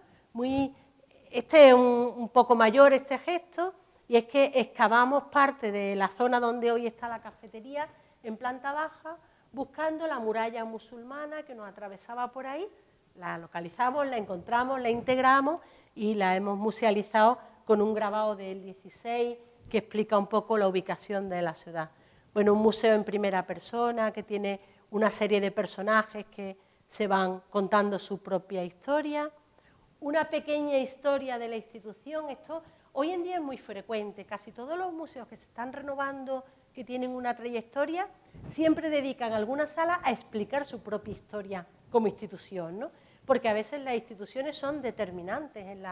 Este es un poco mayor, este gesto, y es que excavamos parte de la zona donde hoy está la cafetería en planta baja, buscando la muralla musulmana que nos atravesaba por ahí, la localizamos, la encontramos, la integramos y la hemos musealizado con un grabado del 16 que explica un poco la ubicación de la ciudad. Bueno, un museo en primera persona que tiene una serie de personajes que se van contando su propia historia, una pequeña historia de la institución. Esto hoy en día es muy frecuente, casi todos los museos que se están renovando, que tienen una trayectoria, siempre dedican alguna sala a explicar su propia historia como institución, ¿no? Porque a veces las instituciones son determinantes en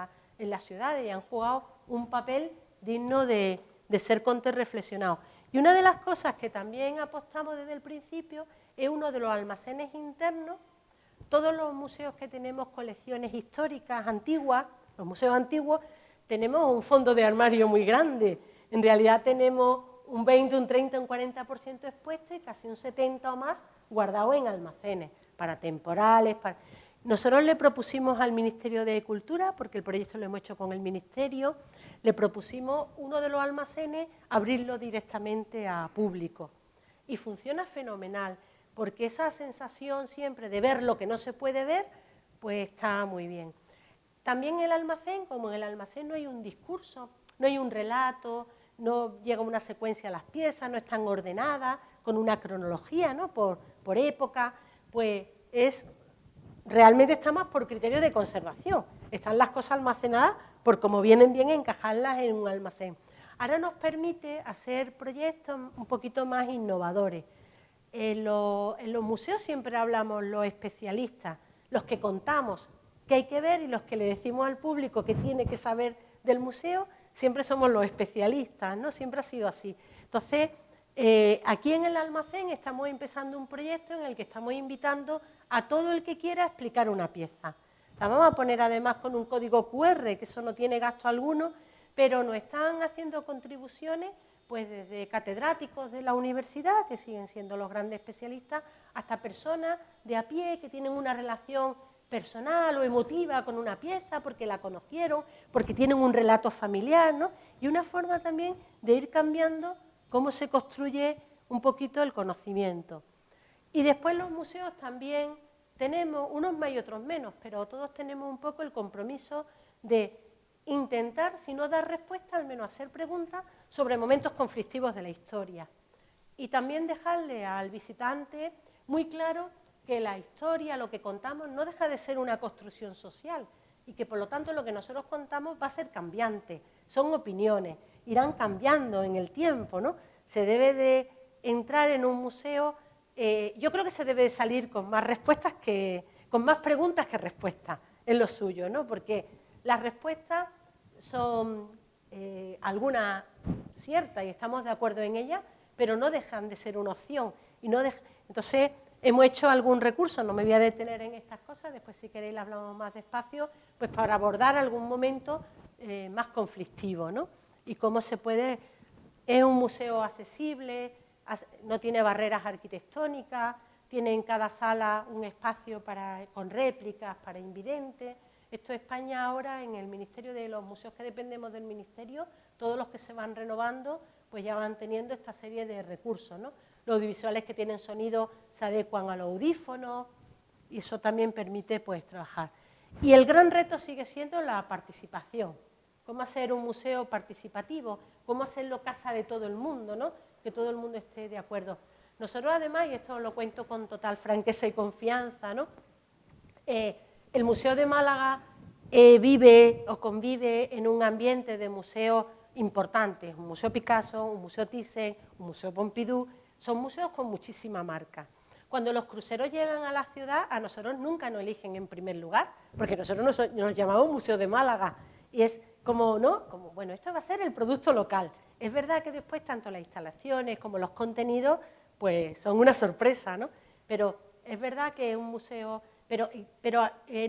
las ciudades y han jugado un papel digno de ser contrarreflexionado. Y una de las cosas que también apostamos desde el principio es uno de los almacenes internos. Todos los museos que tenemos colecciones históricas antiguas, los museos antiguos, tenemos un fondo de armario muy grande. En realidad tenemos un 20, un 30, un 40% expuesto y casi un 70 o más guardado en almacenes, para temporales. Nosotros le propusimos al Ministerio de Cultura, porque el proyecto lo hemos hecho con el Ministerio, le propusimos uno de los almacenes abrirlo directamente a público. Y funciona fenomenal, porque esa sensación siempre de ver lo que no se puede ver, pues está muy bien. También el almacén, como en el almacén no hay un discurso, no hay un relato, no llega una secuencia a las piezas, no están ordenadas, con una cronología, ¿no? por época, pues realmente está más por criterio de conservación. Están las cosas almacenadas por cómo vienen bien encajarlas en un almacén. Ahora nos permite hacer proyectos un poquito más innovadores. En los museos siempre hablamos los especialistas, los que contamos qué hay que ver y los que le decimos al público que tiene que saber del museo, siempre somos los especialistas, ¿no? Siempre ha sido así. Entonces, aquí en el almacén estamos empezando un proyecto en el que estamos invitando a todo el que quiera explicar una pieza. La vamos a poner además con un código QR, que eso no tiene gasto alguno, pero nos están haciendo contribuciones pues desde catedráticos de la universidad, que siguen siendo los grandes especialistas, hasta personas de a pie que tienen una relación personal o emotiva con una pieza porque la conocieron, porque tienen un relato familiar, ¿no? Y una forma también de ir cambiando cómo se construye un poquito el conocimiento. Y después los museos también tenemos, unos más y otros menos, pero todos tenemos un poco el compromiso de intentar, si no dar respuesta, al menos hacer preguntas sobre momentos conflictivos de la historia. Y también dejarle al visitante muy claro que la historia, lo que contamos, no deja de ser una construcción social y que, por lo tanto, lo que nosotros contamos va a ser cambiante. Son opiniones, irán cambiando en el tiempo, ¿no? Se debe de entrar en un museo, yo creo que se debe de salir con más respuestas con más preguntas que respuestas en lo suyo, ¿no? Porque las respuestas son algunas ciertas y estamos de acuerdo en ellas, pero no dejan de ser una opción. Entonces, hemos hecho algún recurso, no me voy a detener en estas cosas, después si queréis la hablamos más despacio, pues para abordar algún momento más conflictivo, ¿no? Y cómo se puede, es un museo accesible, no tiene barreras arquitectónicas, tiene en cada sala un espacio con réplicas para invidentes. Esto España ahora, en el Ministerio de los museos que dependemos del Ministerio, todos los que se van renovando, pues ya van teniendo esta serie de recursos, ¿no? Los audiovisuales que tienen sonido se adecuan a los audífonos y eso también permite pues trabajar. Y el gran reto sigue siendo la participación. Cómo hacer un museo participativo, cómo hacerlo casa de todo el mundo, ¿no? Que todo el mundo esté de acuerdo. Nosotros además, y esto lo cuento con total franqueza y confianza, ¿no? El Museo de Málaga vive o convive en un ambiente de museos importantes, un Museo Picasso, un Museo Thyssen, un Museo Pompidou, son museos con muchísima marca. Cuando los cruceros llegan a la ciudad, a nosotros nunca nos eligen en primer lugar, porque nosotros nos llamamos Museo de Málaga, y es como, ¿no? Como, bueno, esto va a ser el producto local. Es verdad que después tanto las instalaciones como los contenidos, pues son una sorpresa, ¿no? Pero es verdad que es un museo, pero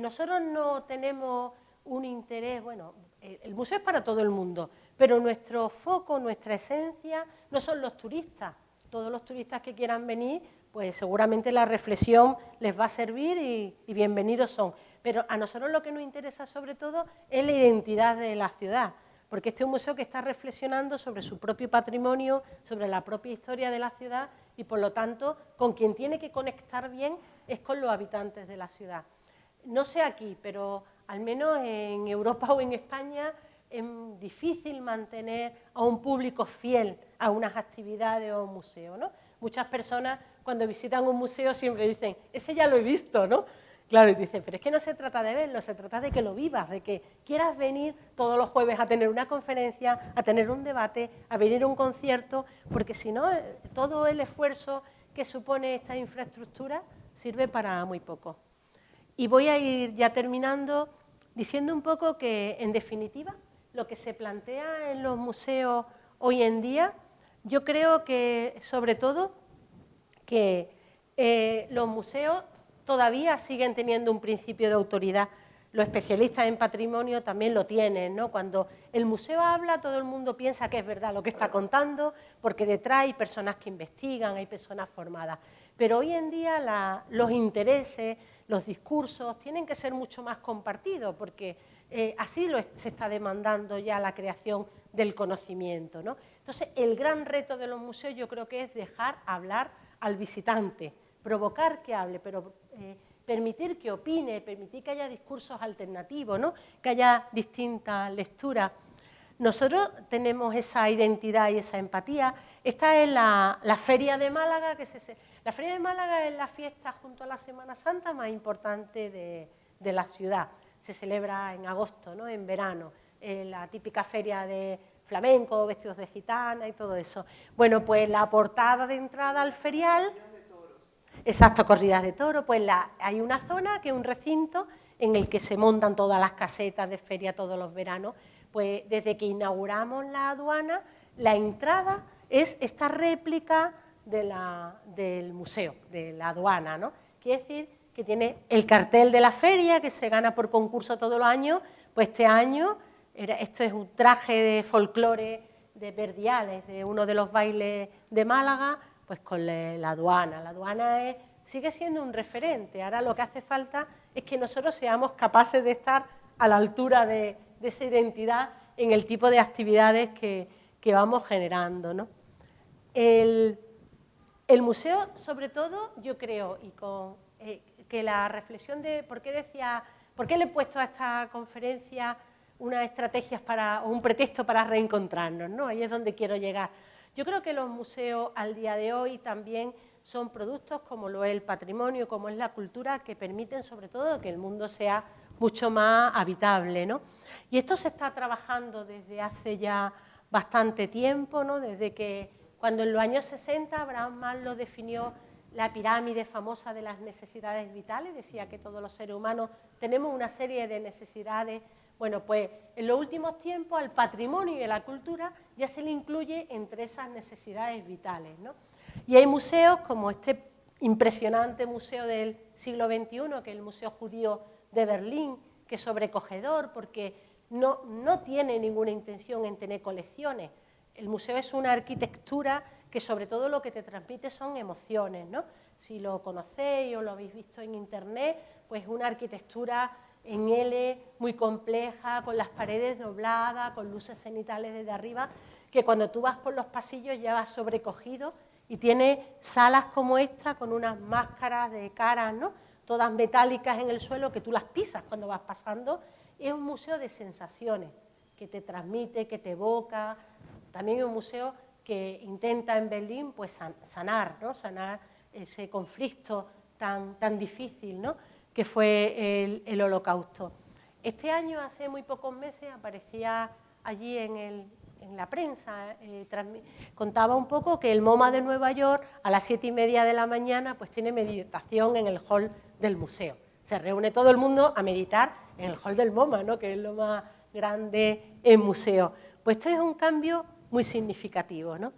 nosotros no tenemos un interés, bueno, el museo es para todo el mundo, pero nuestro foco, nuestra esencia, no son los turistas. Todos los turistas que quieran venir, pues seguramente la reflexión les va a servir y bienvenidos son. Pero a nosotros lo que nos interesa sobre todo es la identidad de la ciudad, porque este es un museo que está reflexionando sobre su propio patrimonio, sobre la propia historia de la ciudad y por lo tanto con quien tiene que conectar bien es con los habitantes de la ciudad. No sé aquí, pero al menos en Europa o en España es difícil mantener a un público fiel a unas actividades o un museo, ¿no? Muchas personas cuando visitan un museo siempre dicen, ese ya lo he visto, ¿no? Claro, y dicen, pero es que no se trata de verlo, se trata de que lo vivas, de que quieras venir todos los jueves a tener una conferencia, a tener un debate, a venir a un concierto, porque si no, todo el esfuerzo que supone esta infraestructura sirve para muy poco. Y voy a ir ya terminando diciendo un poco que, en definitiva, lo que se plantea en los museos hoy en día, yo creo que, sobre todo, que los museos todavía siguen teniendo un principio de autoridad. Los especialistas en patrimonio también lo tienen, ¿no? Cuando el museo habla, todo el mundo piensa que es verdad lo que está contando, porque detrás hay personas que investigan, hay personas formadas. Pero hoy en día los intereses, los discursos, tienen que ser mucho más compartidos, porque así se está demandando ya la creación del conocimiento, ¿no? Entonces, el gran reto de los museos yo creo que es dejar hablar al visitante, provocar que hable, pero permitir que opine, permitir que haya discursos alternativos, ¿no? Que haya distintas lecturas. Nosotros tenemos esa identidad y esa empatía. Esta es la Feria de Málaga. La Feria de Málaga es la fiesta junto a la Semana Santa más importante de la ciudad. Se celebra en agosto, ¿no? En verano. La típica feria de flamenco, vestidos de gitana y todo eso. Bueno, pues la portada de entrada al ferial... Exacto, corridas de toros, pues hay una zona que es un recinto en el que se montan todas las casetas de feria todos los veranos. Pues desde que inauguramos la aduana, la entrada es esta réplica del museo, de la aduana, ¿no? Quiere decir que tiene el cartel de la feria, que se gana por concurso todos los años, pues este año, esto es un traje de folclore de Verdiales, de uno de los bailes de Málaga, pues con la aduana. La aduana sigue siendo un referente. Ahora lo que hace falta es que nosotros seamos capaces de estar a la altura de esa identidad en el tipo de actividades que vamos generando, ¿no? El museo, sobre todo, yo creo, que la reflexión de por qué le he puesto a esta conferencia unas estrategias o un pretexto para reencontrarnos, ¿no? Ahí es donde quiero llegar. Yo creo que los museos al día de hoy también son productos como lo es el patrimonio, como es la cultura, que permiten sobre todo que el mundo sea mucho más habitable, ¿no? Y esto se está trabajando desde hace ya bastante tiempo, ¿no? Desde que cuando en los años 60 Abraham Maslow definió la pirámide famosa de las necesidades vitales, decía que todos los seres humanos tenemos una serie de necesidades. Bueno, pues en los últimos tiempos al patrimonio y a la cultura ya se le incluye entre esas necesidades vitales, ¿no? Y hay museos como este impresionante museo del siglo XXI, que es el Museo Judío de Berlín, que es sobrecogedor porque no tiene ninguna intención en tener colecciones. El museo es una arquitectura que sobre todo lo que te transmite son emociones, ¿no? Si lo conocéis o lo habéis visto en internet, pues una arquitectura en L, muy compleja, con las paredes dobladas, con luces cenitales desde arriba, que cuando tú vas por los pasillos ya vas sobrecogido y tiene salas como esta con unas máscaras de caras, ¿no? Todas metálicas en el suelo que tú las pisas cuando vas pasando. Es un museo de sensaciones que te transmite, que te evoca. También es un museo que intenta en Berlín pues sanar, ¿no? Sanar ese conflicto tan difícil, ¿no? Que fue el Holocausto. Este año, hace muy pocos meses, aparecía allí en la prensa, contaba un poco que el MoMA de Nueva York a las 7:30 de la mañana pues tiene meditación en el hall del museo. Se reúne todo el mundo a meditar en el hall del MoMA, ¿no? Que es lo más grande en museo. Pues esto es un cambio muy significativo, ¿no?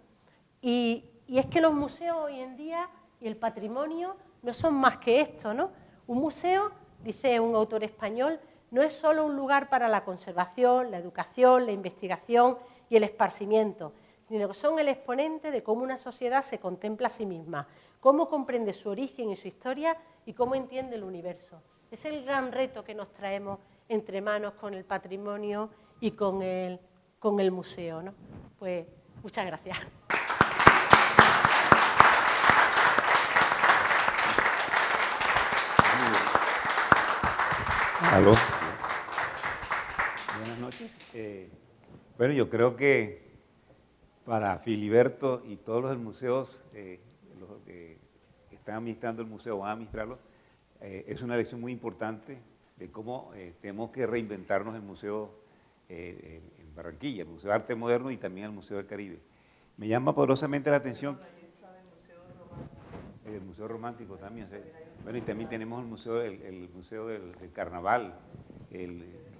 Y es que los museos hoy en día y el patrimonio no son más que esto, ¿no? Un museo, dice un autor español, no es solo un lugar para la conservación, la educación, la investigación y el esparcimiento, sino que son el exponente de cómo una sociedad se contempla a sí misma, cómo comprende su origen y su historia y cómo entiende el universo. Es el gran reto que nos traemos entre manos con el patrimonio y con el museo, ¿no? Pues muchas gracias. Aló. Buenas noches. Bueno, yo creo que para Filiberto y todos los del museo, los que están administrando el museo, van a administrarlo, es una lección muy importante de cómo tenemos que reinventarnos el museo en Barranquilla, el Museo de Arte Moderno y también el Museo del Caribe. Me llama poderosamente la atención el Museo Romántico también. Bueno, y también tenemos el Museo del Carnaval.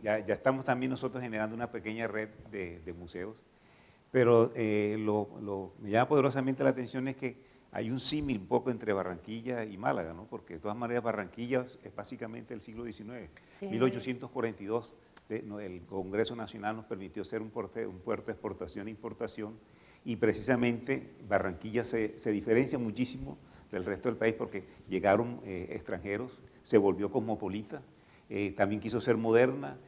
Ya estamos también nosotros generando una pequeña red de museos, pero me llama poderosamente la atención es que hay un símil un poco entre Barranquilla y Málaga, ¿no? Porque de todas maneras Barranquilla es básicamente el siglo XIX. Sí. 1842, el Congreso Nacional nos permitió ser un puerto de exportación e importación, y precisamente Barranquilla se diferencia muchísimo del resto del país porque llegaron extranjeros, se volvió cosmopolita, también quiso ser moderna,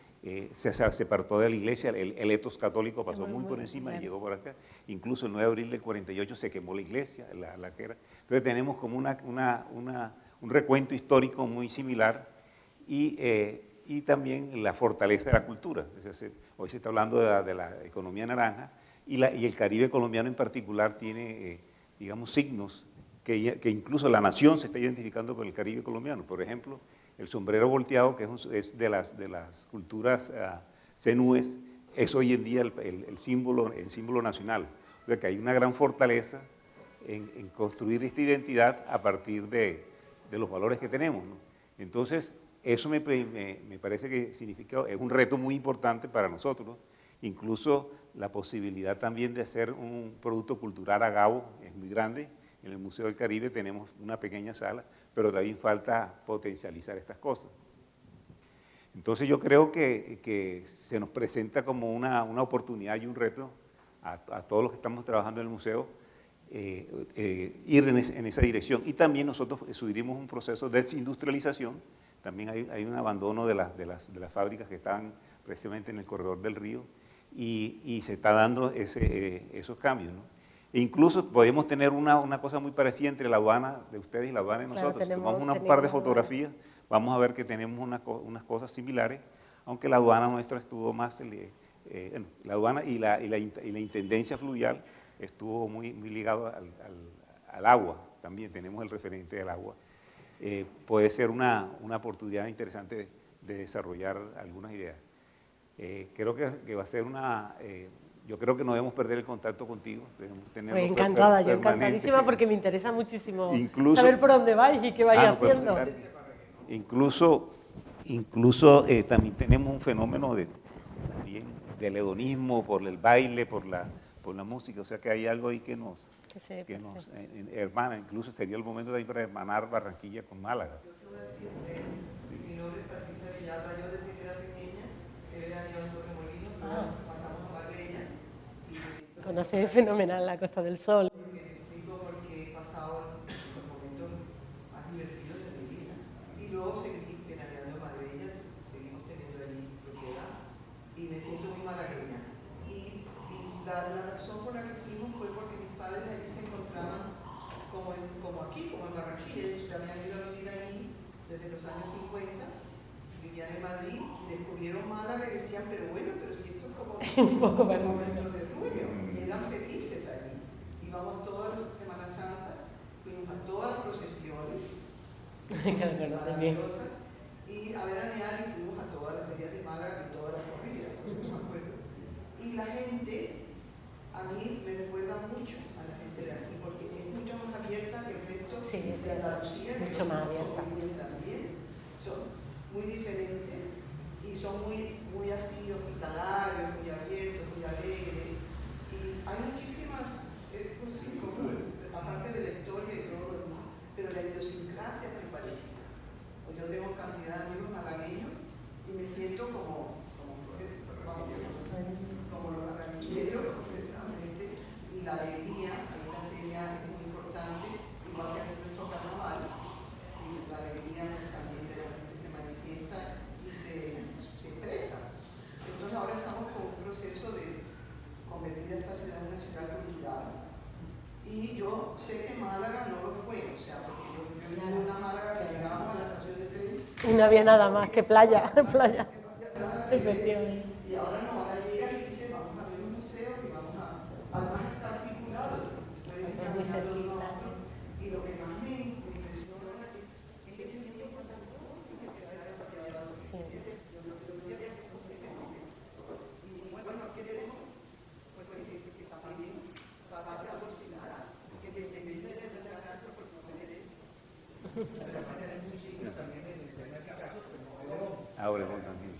se apartó de la iglesia, el etos católico pasó muy por encima y llegó por acá. Incluso el 9 de abril del 48 se quemó la iglesia, la que era. Entonces tenemos como un recuento histórico muy similar y también la fortaleza de la cultura. Es decir, hoy se está hablando de la economía naranja y el Caribe colombiano en particular tiene, digamos, signos que incluso la nación se está identificando con el Caribe colombiano. Por ejemplo, el sombrero volteado, que es de las culturas zenúes, es hoy en día el símbolo nacional. O sea que hay una gran fortaleza en construir esta identidad a partir de los valores que tenemos, ¿no? Entonces, eso me parece que significa, es un reto muy importante para nosotros, incluso la posibilidad también de hacer un producto cultural a Gabo es muy grande. En el Museo del Caribe tenemos una pequeña sala, pero también falta potencializar estas cosas. Entonces yo creo que se nos presenta como una oportunidad y un reto a todos los que estamos trabajando en el museo, ir en esa dirección. Y también nosotros subiremos un proceso de desindustrialización. También hay un abandono de las fábricas que están precisamente en el corredor del río y se está dando esos cambios, ¿no? E incluso podemos tener una cosa muy parecida entre la aduana de ustedes y la aduana de nosotros. Claro, si tomamos un par de fotografías, vamos a ver que tenemos unas cosas similares, aunque la aduana nuestra estuvo más, la aduana y la intendencia fluvial estuvo muy ligado al agua, también tenemos el referente del agua. Puede ser una oportunidad interesante de desarrollar algunas ideas. Creo que va a ser yo creo que no debemos perder el contacto contigo. Pues encantada, yo encantadísima porque me interesa muchísimo saber por dónde vais y qué vais haciendo. Incluso también tenemos un fenómeno del hedonismo por el baile, por la música, o sea que hay algo ahí que nos hermana. Incluso sería el momento de ahí para hermanar Barranquilla con Málaga. Yo te voy a decir, mi nombre es Patricia Villalba, yo desde que era pequeña, era Antonio Molino, pasamos a Marbella. Conoce fenomenal la Costa del Sol. Porque he pasado los momentos más divertidos de mi vida. Y luego seguí veraneando en Marbella, seguimos teniendo allí propiedad y me siento muy malagueña. Y la razón por la que fuimos fue porque mis padres allí se encontraban como aquí, como en Barranquilla. Ellos ya habían ido a vivir allí desde los años 50, vivían en Madrid y descubrieron Málaga y decían, pero si esto es como un poco para nuestro terruño. Y eran felices allí. Íbamos todas las Semana Santa, fuimos a todas las procesiones, maravillosas, y a veranear y fuimos a todas las ferias de Málaga y todas las corridas, no me acuerdo. Y la gente, a mí me recuerda mucho a la gente de aquí, porque es mucho más abierta que el resto de Andalucía, mucho más abierta. También son muy diferentes y son muy así hospitalarios, muy abiertos, muy alegres. Y hay muchísimas cosas comunes, aparte de la historia y todo lo demás, pero la idiosincrasia es muy parecida. Pues yo tengo cantidad de amigos malagueños y me siento como los malagueños completamente. Y la alegría, esta feria es muy importante, igual que nuestro carnaval. Y la alegría también de la gente se manifiesta y se expresa. Entonces ahora estamos con un proceso de convertir a esta ciudad en una ciudad cultural. Y yo sé que Málaga no lo fue, o sea, porque yo viví en una Málaga que llegábamos a la estación de tren Y no había nada más que playa, playa. Efectivamente. Y ahora no, ahora llegas y dices, vamos a ver un museo y vamos a... Además está articulado, puedes ir caminando de uno a otro. Y lo que más me impresiona es que Ahora también.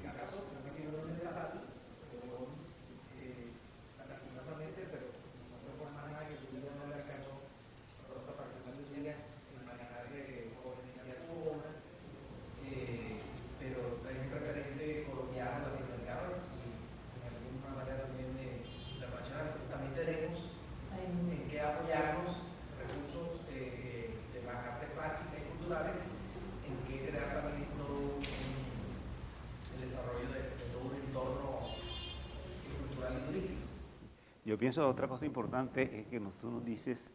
Yo pienso otra cosa importante es que tú nos dices,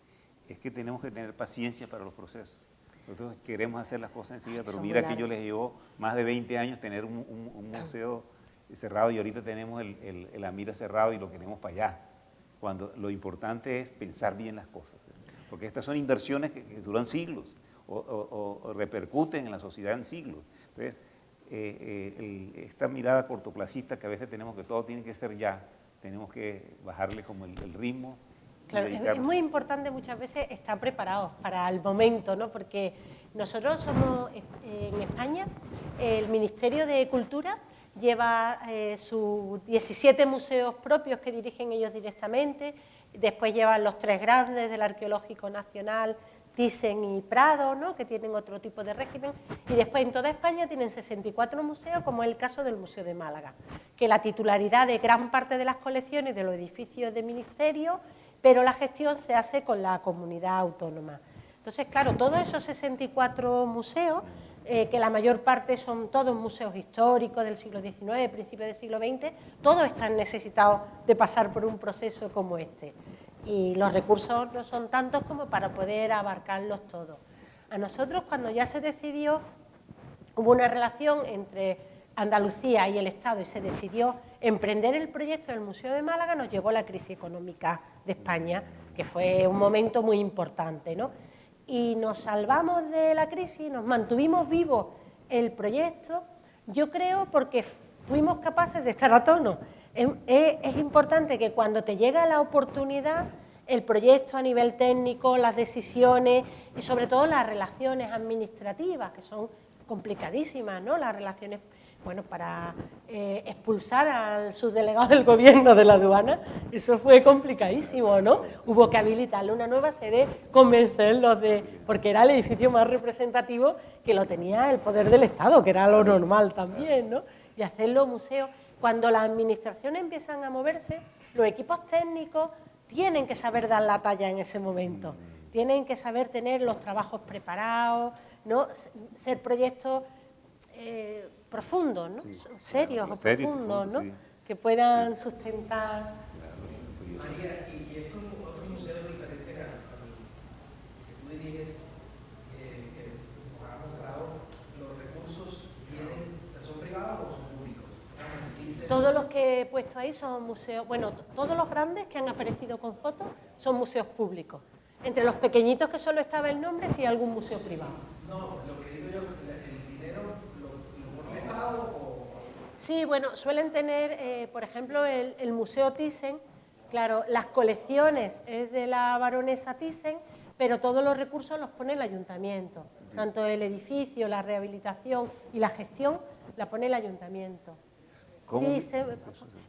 es que tenemos que tener paciencia para los procesos. Nosotros queremos hacer las cosas enseguida, pero mira que yo les llevo más de 20 años tener un museo cerrado y ahorita tenemos el Amira cerrado y lo queremos para allá. Cuando lo importante es pensar bien las cosas, porque estas son inversiones que duran siglos o repercuten en la sociedad en siglos. Entonces, esta mirada cortoplacista que a veces tenemos que todo tiene que ser ya, tenemos que bajarle como el ritmo. Claro, es muy importante muchas veces estar preparados para el momento, ¿no? Porque nosotros somos, en España, el Ministerio de Cultura lleva sus 17 museos propios que dirigen ellos directamente, después llevan los 3 grandes del Arqueológico Nacional, Thyssen y Prado, ¿no? Que tienen otro tipo de régimen, y después en toda España tienen 64 museos, como es el caso del Museo de Málaga, que la titularidad de gran parte de las colecciones de los edificios de ministerio, pero la gestión se hace con la comunidad autónoma. Entonces, claro, todos esos 64 museos, que la mayor parte son todos museos históricos del siglo XIX, principios del siglo XX, todos están necesitados de pasar por un proceso como este. Y los recursos no son tantos como para poder abarcarlos todos. A nosotros, cuando ya se decidió, hubo una relación entre Andalucía y el Estado y se decidió emprender el proyecto del Museo de Málaga, nos llegó la crisis económica de España, que fue un momento muy importante, ¿no? Y nos salvamos de la crisis, nos mantuvimos vivos el proyecto, yo creo porque fuimos capaces de estar a tono. Es importante que cuando te llega la oportunidad, el proyecto a nivel técnico, las decisiones y sobre todo las relaciones administrativas, que son complicadísimas, ¿no? Las relaciones, bueno, para expulsar al subdelegado del gobierno de la aduana, eso fue complicadísimo, ¿no? Hubo que habilitarle una nueva sede, convencerlos de... porque era el edificio más representativo que lo tenía el poder del Estado, que era lo normal también, ¿no? Y hacerlo museo. Cuando las administraciones empiezan a moverse, los equipos técnicos tienen que saber dar la talla en ese momento, tienen que saber tener los trabajos preparados, ¿no? Ser proyectos profundos, ¿no? Sí, serios claro, o serio, profundos, profundo, ¿no? sí. Que puedan Sí. sustentar. María, y estos otros museos diferentes al que tú diriges, que nos has mostrado, ¿los recursos son privados o son públicos? Todos los que he puesto ahí son museos, bueno, todos los grandes que han aparecido con fotos son museos públicos. Entre los pequeñitos que solo estaba el nombre, sí algún museo privado. No, lo que digo yo, el dinero lo pone el Estado o... Sí, bueno, suelen tener, por ejemplo, el Museo Thyssen, claro, las colecciones es de la baronesa Thyssen, pero todos los recursos los pone el ayuntamiento. Tanto el edificio, la rehabilitación y la gestión la pone el ayuntamiento. Sí,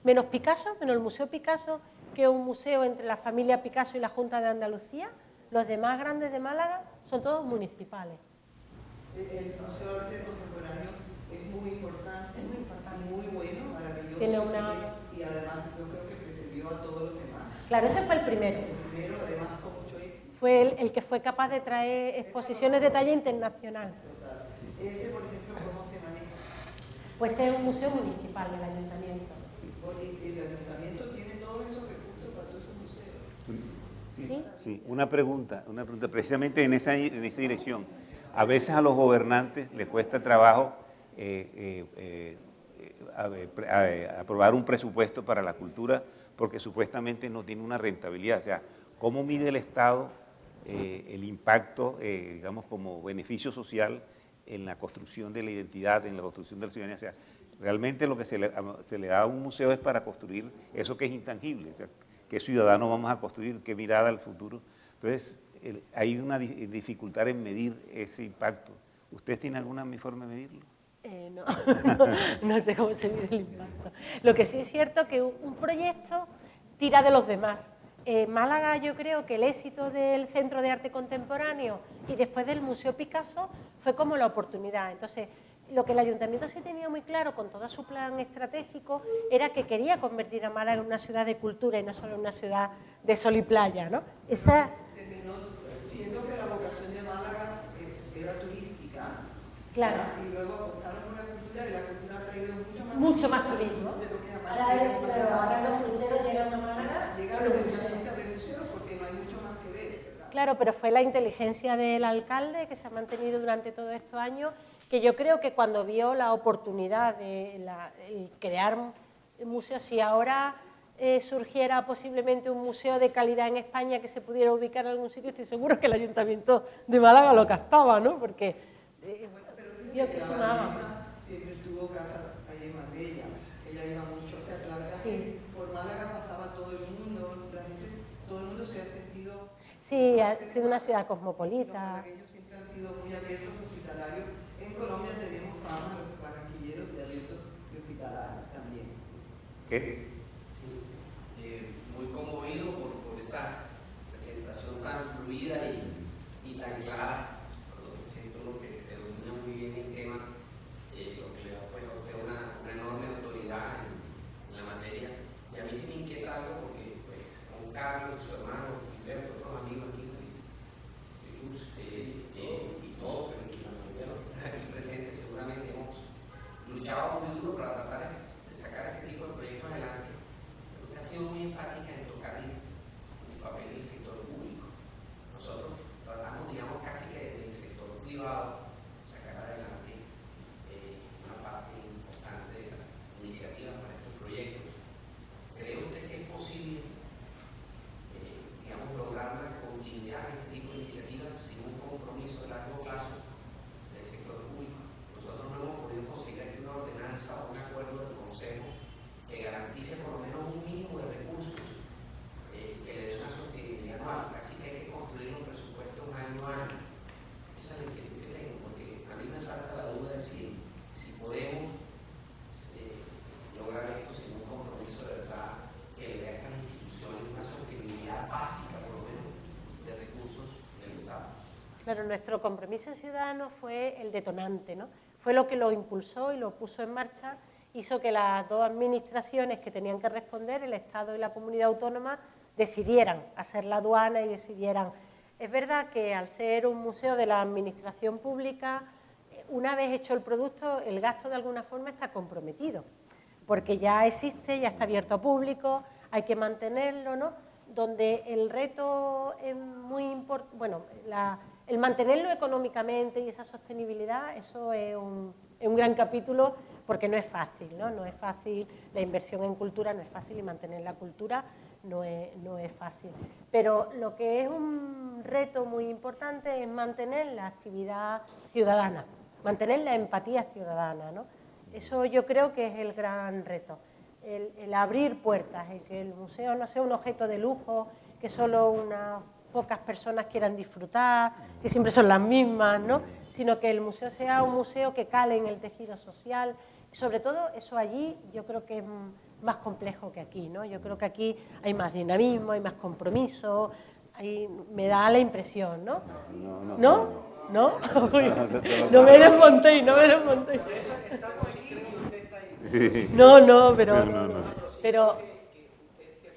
menos Picasso, menos el Museo Picasso, que es un museo entre la familia Picasso y la Junta de Andalucía, los demás grandes de Málaga son todos municipales. El Museo de Arte Contemporáneo es muy importante, muy bueno, maravilloso. Tiene y además yo creo que precedió a todos los demás. Claro, ese fue el primero. El primero, además, con mucho éxito. Fue el que fue capaz de traer exposiciones de talla internacional. Total. Ese, por ejemplo, ¿cómo se maneja? Pues es un museo municipal del ayuntamiento. ¿El ayuntamiento tiene todos esos recursos para todos esos museos? Sí. Sí, una pregunta precisamente en esa dirección. A veces a los gobernantes les cuesta trabajo aprobar un presupuesto para la cultura porque supuestamente no tiene una rentabilidad. O sea, ¿cómo mide el Estado el impacto, digamos, como beneficio social en la construcción de la identidad, en la construcción de la ciudadanía? O sea, realmente lo que se le da a un museo es para construir eso que es intangible, o sea, qué ciudadano vamos a construir, qué mirada al futuro. Entonces, hay una dificultad en medir ese impacto. ¿Ustedes tienen alguna forma de medirlo? No sé cómo se mide el impacto. Lo que sí es cierto que un proyecto tira de los demás. Málaga, yo creo que el éxito del Centro de Arte Contemporáneo y después del Museo Picasso fue como la oportunidad. Entonces, lo que el Ayuntamiento sí tenía muy claro con todo su plan estratégico era que quería convertir a Málaga en una ciudad de cultura y no solo en una ciudad de sol y playa, ¿no? Siento que la vocación de Málaga era turística. Claro. Y luego apostaron por la cultura y la cultura ha traído mucho más turismo. De lo que jamás ahora los cruceros llegan a Málaga. Llegan precisamente a ver museos porque no hay mucho más que ver, ¿verdad? Claro, pero fue la inteligencia del alcalde que se ha mantenido durante todos estos años, que yo creo que cuando vio la oportunidad de el crear museos, si ahora surgiera posiblemente un museo de calidad en España que se pudiera ubicar en algún sitio, estoy seguro que el Ayuntamiento de Málaga lo captaba, ¿no? Porque vio que sumaba. Siempre estuvo casa allá en Marbella, ella iba mucho, o sea, la verdad Sí. que por Málaga pasaba todo el mundo, todo el mundo se ha sentido... Sí, ha sido una ciudad Los cosmopolita. malagueños siempre han sido muy abiertos, hospitalarios. En Colombia tenemos fama, los barranquilleros, de abiertos y hospitalarios también. ¿Qué? Muy conmovido por esa presentación tan fluida y tan clara. Siento lo que se domina muy bien el tema, lo que le da pues, a usted una enorme autoridad en la materia. Y a mí sí me inquieta algo porque pues, con Carlos, su hermano, Gilberto, otros amigos aquí, Luz, y todos, pero la mayoría de los que están aquí presentes seguramente hemos luchado muy duro para tratar de sacar este tipo de proyectos adelante. Usted ha sido muy enfática en tocar el papel del sector público. Nosotros tratamos, digamos, casi que del sector privado sacar adelante una parte importante de las iniciativas para estos proyectos. ¿Cree usted que es posible, digamos, lograr una continuidad de este tipo de iniciativas sin un compromiso de largo plazo del sector público? Nosotros no hemos podido conseguir aquí una ordenanza o un acuerdo del Consejo que garantice por lo menos un mínimo de recursos que le dé una sostenibilidad anual. Así que hay que construir un presupuesto un año a año. Esa es la inquietud que tengo, porque a mí me salta la duda de si podemos lograr esto sin un compromiso de verdad que le dé a estas instituciones una sostenibilidad básica, por lo menos, de recursos del Estado. Claro, nuestro compromiso ciudadano fue el detonante, ¿no? Fue lo que lo impulsó y lo puso en marcha, hizo que las dos administraciones que tenían que responder, el Estado y la Comunidad Autónoma, decidieran hacer la aduana y decidieran. Es verdad que al ser un museo de la administración pública, una vez hecho el producto, el gasto de alguna forma está comprometido, porque ya existe, ya está abierto a público, hay que mantenerlo, ¿no? Donde el reto es muy importante, bueno, el mantenerlo económicamente y esa sostenibilidad, eso es un gran capítulo, porque no es fácil, ¿no? No es fácil, la inversión en cultura no es fácil y mantener la cultura no es fácil. Pero lo que es un reto muy importante es mantener la actividad ciudadana, mantener la empatía ciudadana, ¿no? Eso yo creo que es el gran reto, el abrir puertas, el que el museo no sea un objeto de lujo, que solo unas pocas personas quieran disfrutar, que siempre son las mismas, ¿no? Sino que el museo sea un museo que cale en el tejido social. Y sobre todo, eso allí yo creo que es más complejo que aquí, ¿no? Yo creo que aquí hay más dinamismo, hay más compromiso, me da la impresión, ¿no? ¿No? ¿No? No me desmontéis, no me desmontéis. Por eso estamos aquí y usted está ahí. No, pero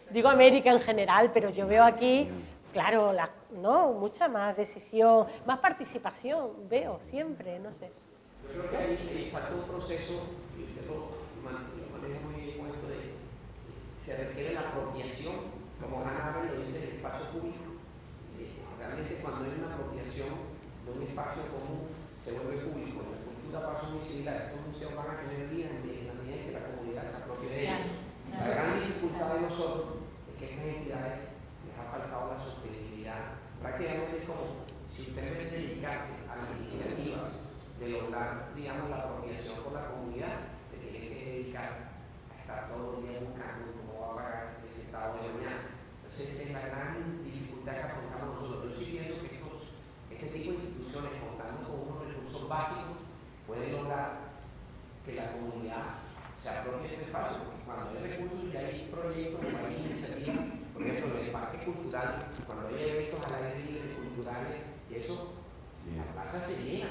digo América en general, pero yo veo aquí, claro, mucha más decisión, más participación, veo siempre, no sé. Yo creo que ahí falta un proceso, y usted lo maneja muy bien con esto de se requiere la apropiación, como Hannah Arendt lo dice, del espacio público. Realmente cuando hay una apropiación de un espacio común, se vuelve público. En la cultura única paso muy similar. Estos museos van a tener días en la medida en que la comunidad se apropie de ellos. La gran dificultad de nosotros es que a estas entidades les ha faltado la sostenibilidad. Prácticamente es como si usted en vez de dedicarse a las iniciativas de lograr, digamos, la apropiación por la comunidad, se tiene que dedicar a estar todos los días buscando cómo va a pagar ese estado de mañana. Entonces, esa es la gran dificultad que afrontamos nosotros. Yo sí pienso que este tipo de instituciones, contando con unos recursos básicos, pueden lograr que la comunidad se apropie de este espacio, porque cuando hay recursos y hay proyectos, cuando hay iniciativas, por ejemplo, en el parque cultural, cuando hay eventos al aire libre culturales, y eso, la plaza se llena.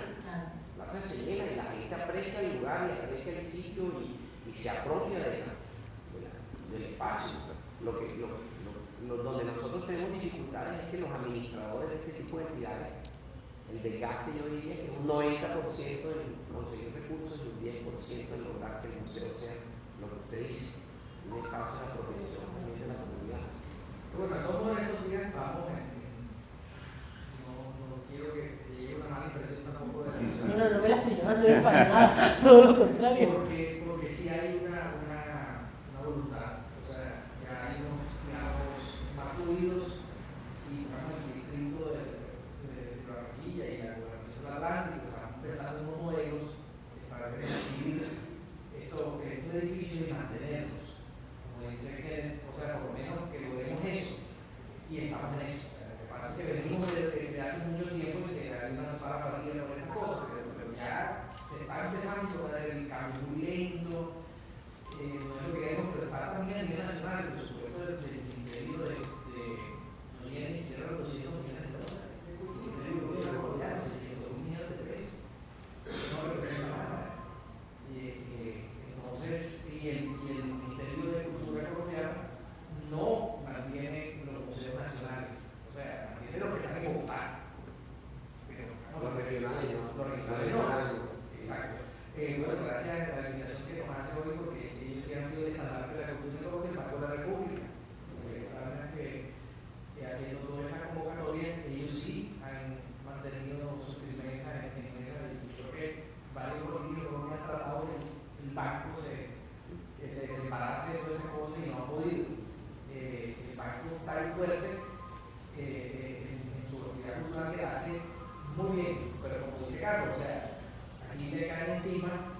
La plaza se llena y la gente aprecia el lugar y aprecia el sitio y se apropia del espacio. Donde nosotros tenemos dificultades es que los administradores de este tipo de entidades, el desgaste yo diría que es un 90% en conseguir recursos y un 10% en lograr que el museo sea lo que usted dice, un espacio de apropiación también de la comunidad. Bueno, todos estos días vamos no quiero que llegue una mala impresión tampoco de la ciudad. No me la estoy llevando de para nada, todo lo contrario. Porque sí hay una voluntad, o sea, ya hay unos, digamos, más fluidos y vamos el distrito de Barranquilla y la gobernación del Atlántico, estamos pensando en unos modelos para recibir estos edificios y mantenerlos. Como dice que, o sea, por lo menos que logremos eso y estamos en eso. O sea, lo que pasa es que venimos de hace mucho tiempo y que hay una para partida por estas cosas, pero ya se está empezando a dar el cambio muy lento. No es lo que queremos, pero está también a nivel nacional, el presupuesto del Ministerio no llega ni siquiera a los 200 millones de dólares. El Ministerio de Desarrollo, 600 millones de pesos. No representa nada. Entonces, y el Ministerio de Cultura colombiano no mantiene los museos nacionales, o sea, mantiene los que están en Bogotá. Los regionales no. Los regionales no. Exacto. Bueno, gracias a la invitación que nos hace hoy, porque ellos sí han sido el estandarte de la cultura de Colombia, el Banco de la República. Que haciendo toda esta convocatoria, ellos sí han mantenido sus firmezas en esa. Y creo que varios políticos han tratado de el banco que se desembarace de todo ese cosa y no ha podido. El banco está ahí fuerte en su actividad cultural que hace muy bien, pero como dice Carlos, o sea, aquí le caen encima,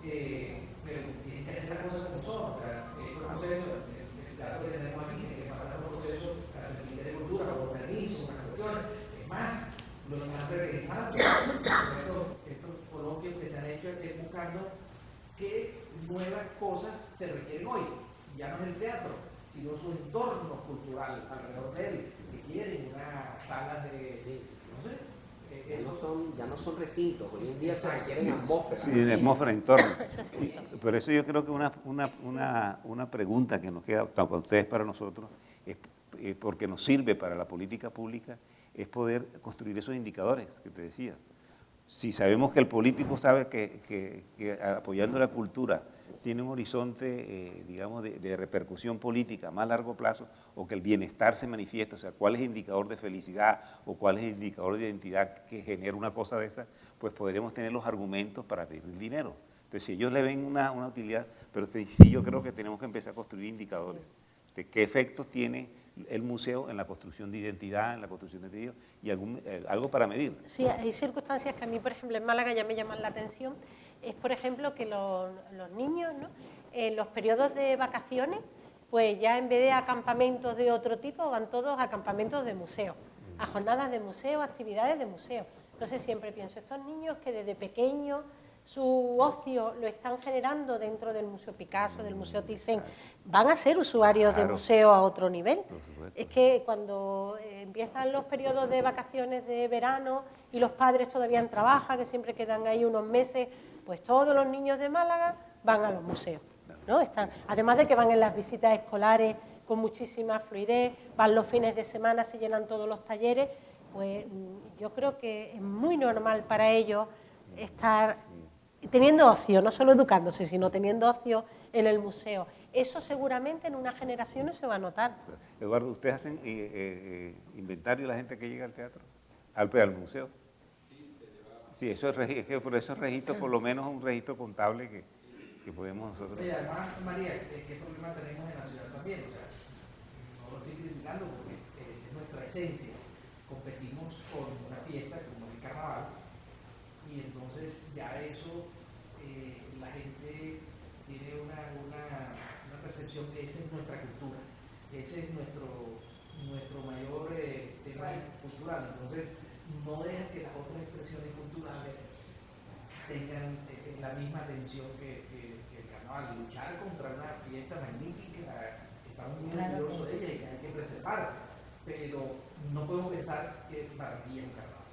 pero tienen que hacer las cosas como son. O sea, estos procesos, el dato que tenemos aquí, tiene que pasar por procesos a la Secretaría de Cultura, por permisos, unas cuestiones. Es más, lo están regresando. Estos coloquios que se han hecho es buscando qué nuevas cosas se requieren hoy. Ya no es el teatro, sino su entorno cultural alrededor de él, que quieren una sala de, no sé, Ya no son recintos, hoy en día se requieren atmósferas. Sí, atmósfera, entorno. Por eso yo creo que una pregunta que nos queda, tanto para ustedes para nosotros, es, porque nos sirve para la política pública, es poder construir esos indicadores que te decía. Si sabemos que el político sabe que apoyando la cultura tiene un horizonte, digamos, de repercusión política a más largo plazo, o que el bienestar se manifiesta, o sea, cuál es el indicador de felicidad o cuál es el indicador de identidad que genera una cosa de esa, pues podremos tener los argumentos para pedir dinero. Entonces, si ellos le ven una utilidad, pero sí yo creo que tenemos que empezar a construir indicadores de qué efectos tiene el museo en la construcción de identidad, en la construcción de vídeos y algo para medir. Sí, hay circunstancias que a mí, por ejemplo, en Málaga ya me llaman la atención. Es, por ejemplo, que los niños, ¿no?, en los periodos de vacaciones, pues ya en vez de a campamentos de otro tipo, van todos a campamentos de museo, a jornadas de museo, actividades de museo. Entonces siempre pienso, estos niños que desde pequeños su ocio lo están generando dentro del Museo Picasso, del Museo Thyssen, van a ser usuarios de museo a otro nivel. Es que cuando empiezan los periodos de vacaciones de verano y los padres todavía trabajan, que siempre quedan ahí unos meses, pues todos los niños de Málaga van a los museos, ¿no? Además de que van en las visitas escolares con muchísima fluidez, van los fines de semana, se llenan todos los talleres, pues yo creo que es muy normal para ellos estar teniendo ocio, no solo educándose, sino teniendo ocio en el museo. Eso seguramente en unas generaciones se va a notar. Eduardo, ¿ustedes hacen inventario de la gente que llega al teatro? ¿Al museo? Sí, se lleva Sí, eso es que por esos registros, por lo menos un registro contable que podemos nosotros. Oye, además, María, ¿qué problema tenemos en la ciudad también? O sea, no lo estoy criticando porque es nuestra esencia. Competimos con una fiesta como el carnaval y entonces ya eso, la gente tiene una percepción que esa es nuestra cultura, ese es nuestro mayor tema cultural. Entonces, no deja que las otras expresiones culturales tengan la misma atención que el carnaval. Luchar contra una fiesta magnífica, estamos muy orgullosos de ella y que hay que preservar, pero no podemos pensar que Barranquilla es un carnaval.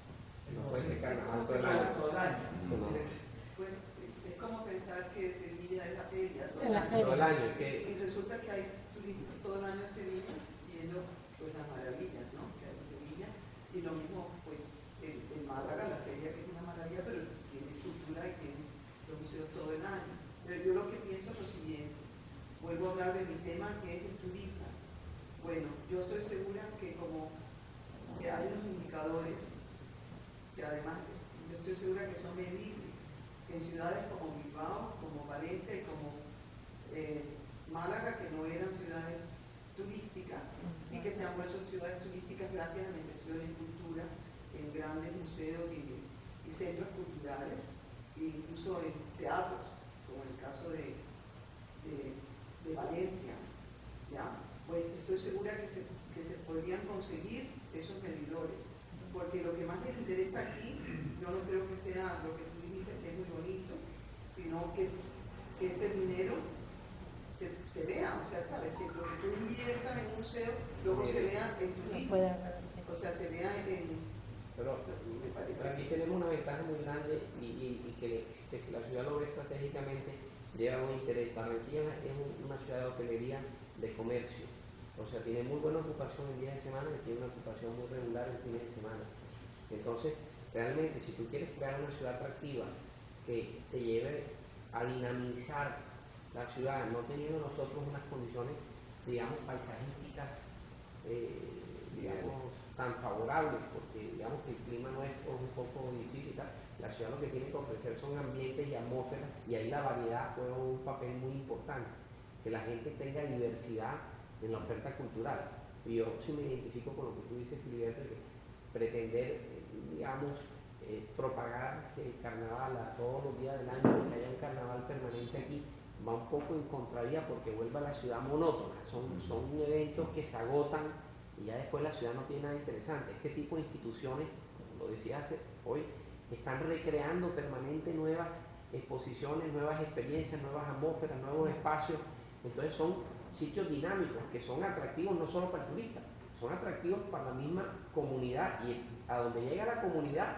No puede ser carnaval todo el año. Entonces, bueno, sí, es como pensar que Sevilla es la feria todo el año. y resulta que hay turistas todo el año en Sevilla viendo pues las maravillas, ¿no?, que hay en Sevilla, y lo mismo pues en Málaga, la feria, que es una maravilla, pero tiene cultura y tiene los museos todo el año. Pero yo lo que pienso es lo siguiente, vuelvo a hablar de mi tema, que es el turista. Bueno, yo estoy segura que como que hay unos indicadores que además yo estoy segura que son medibles en ciudades como Bilbao, como Valencia y como Málaga, que no eran ciudades turísticas y que se han vuelto ciudades turísticas gracias a la inversión en cultura, en grandes museos y centros culturales, e incluso en teatros, como en el caso de Valencia. ¿Ya? Pues estoy segura que se podrían conseguir esos medidores, porque lo que más les interesa aquí, yo no creo que sea lo que tú dijiste, que es muy bonito, sino que ese dinero se vea, o sea, sabes, que lo que tú inviertas en un museo, luego se vea en turismo, o sea, se vea en... Pero me parece aquí tenemos una ventaja muy grande y que si la ciudad lo ve estratégicamente, lleva un interés. Barranquilla es una ciudad de hotelería, de comercio. O sea, tiene muy buena ocupación en días de semana y tiene una ocupación muy regular en fines de semana. Entonces, realmente, si tú quieres crear una ciudad atractiva que te lleve a dinamizar la ciudad, no teniendo nosotros unas condiciones, digamos, paisajísticas, digamos, tan favorables, porque digamos que el clima nuestro es un poco difícil. La ciudad lo que tiene que ofrecer son ambientes y atmósferas, y ahí la variedad juega un papel muy importante, que la gente tenga diversidad en la oferta cultural. Y yo sí me identifico con lo que tú dices, Filiberto, que pretender, digamos, propagar el carnaval a todos los días del año, que haya un carnaval permanente aquí, va un poco en contravía porque vuelve a la ciudad monótona. Son eventos que se agotan y ya después la ciudad no tiene nada interesante. Este tipo de instituciones, como lo decía hoy, están recreando permanente nuevas exposiciones, nuevas experiencias, nuevas atmósferas, nuevos espacios. Entonces son sitios dinámicos que son atractivos no solo para el turista, son atractivos para la misma comunidad, y a donde llega la comunidad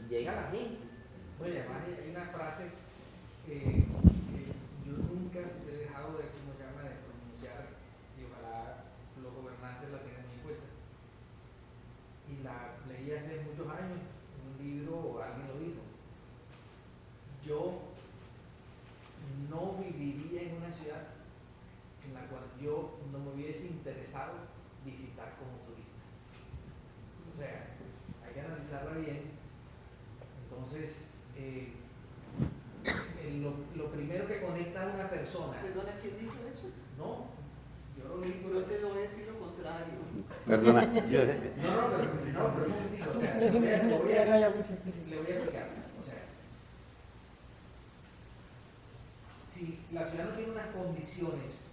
llega la gente. oye, además hay una frase que yo nunca he dejado de pronunciar, y ojalá los gobernantes la tengan en cuenta. Y la leí hace muchos años en un libro, alguien lo dijo. Yo no viviría en una ciudad en la cual yo no me hubiese interesado visitar como turista. O sea, hay que analizarla bien. Entonces, lo primero que conecta a una persona... Perdona, ¿quién dijo eso? No, yo lo leí por... Yo te voy a decir lo contrario. Perdona, pero un momentito, o sea, le voy a explicar. O sea, si la ciudad no tiene unas condiciones,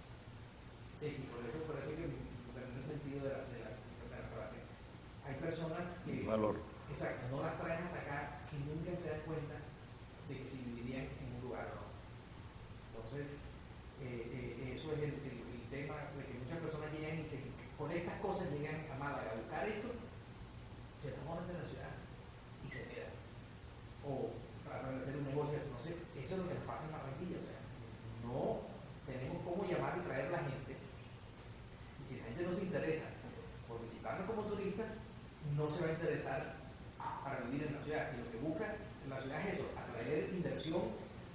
por eso que en el sentido de la frase, hay personas que... valor. Exacto, no las traen hasta acá y nunca se dan cuenta de que si vivirían en un lugar o no. Entonces, eso es el tema de que muchas personas llegan y con estas cosas llegan a Málaga a buscar esto, se enamoran de la ciudad y se quedan. O tratan de hacer un negocio, no sé, eso es lo que nos pasa en Barranquilla. O sea, no tenemos cómo llamar y traer a la gente, y si la gente no se interesa por visitarnos como turistas, no se va a interesar para vivir en la ciudad. Y lo que busca en la ciudad es eso, atraer inversión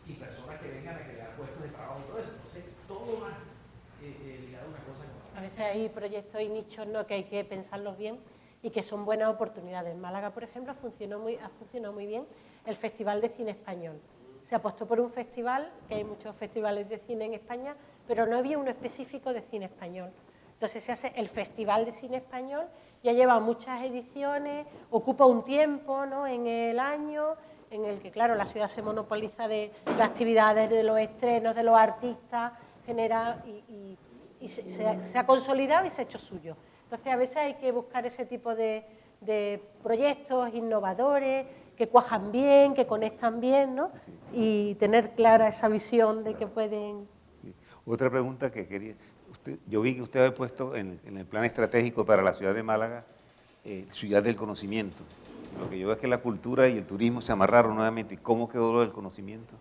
y personas que vengan a crear puestos de trabajo y todo eso. Entonces, todo va ligado a una cosa con otra. A veces hay proyectos y nichos, ¿no?, que hay que pensarlos bien y que son buenas oportunidades. En Málaga, por ejemplo, ha funcionado muy bien el Festival de Cine Español. Se apostó por un festival, que hay muchos festivales de cine en España, pero no había uno específico de cine español. Entonces se hace el Festival de Cine Español, ya lleva muchas ediciones, ocupa un tiempo, ¿no?, en el año, en el que, claro, la ciudad se monopoliza de las actividades, de los estrenos, de los artistas, genera y se ha consolidado y se ha hecho suyo. Entonces, a veces hay que buscar ese tipo de proyectos innovadores, que cuajan bien, que conectan bien, ¿no? Y tener clara esa visión de que pueden... Sí. Otra pregunta que quería... yo vi que usted había puesto en el plan estratégico para la ciudad de Málaga, ciudad del conocimiento. Lo que yo veo es que la cultura y el turismo se amarraron nuevamente. ¿Cómo quedó lo del conocimiento?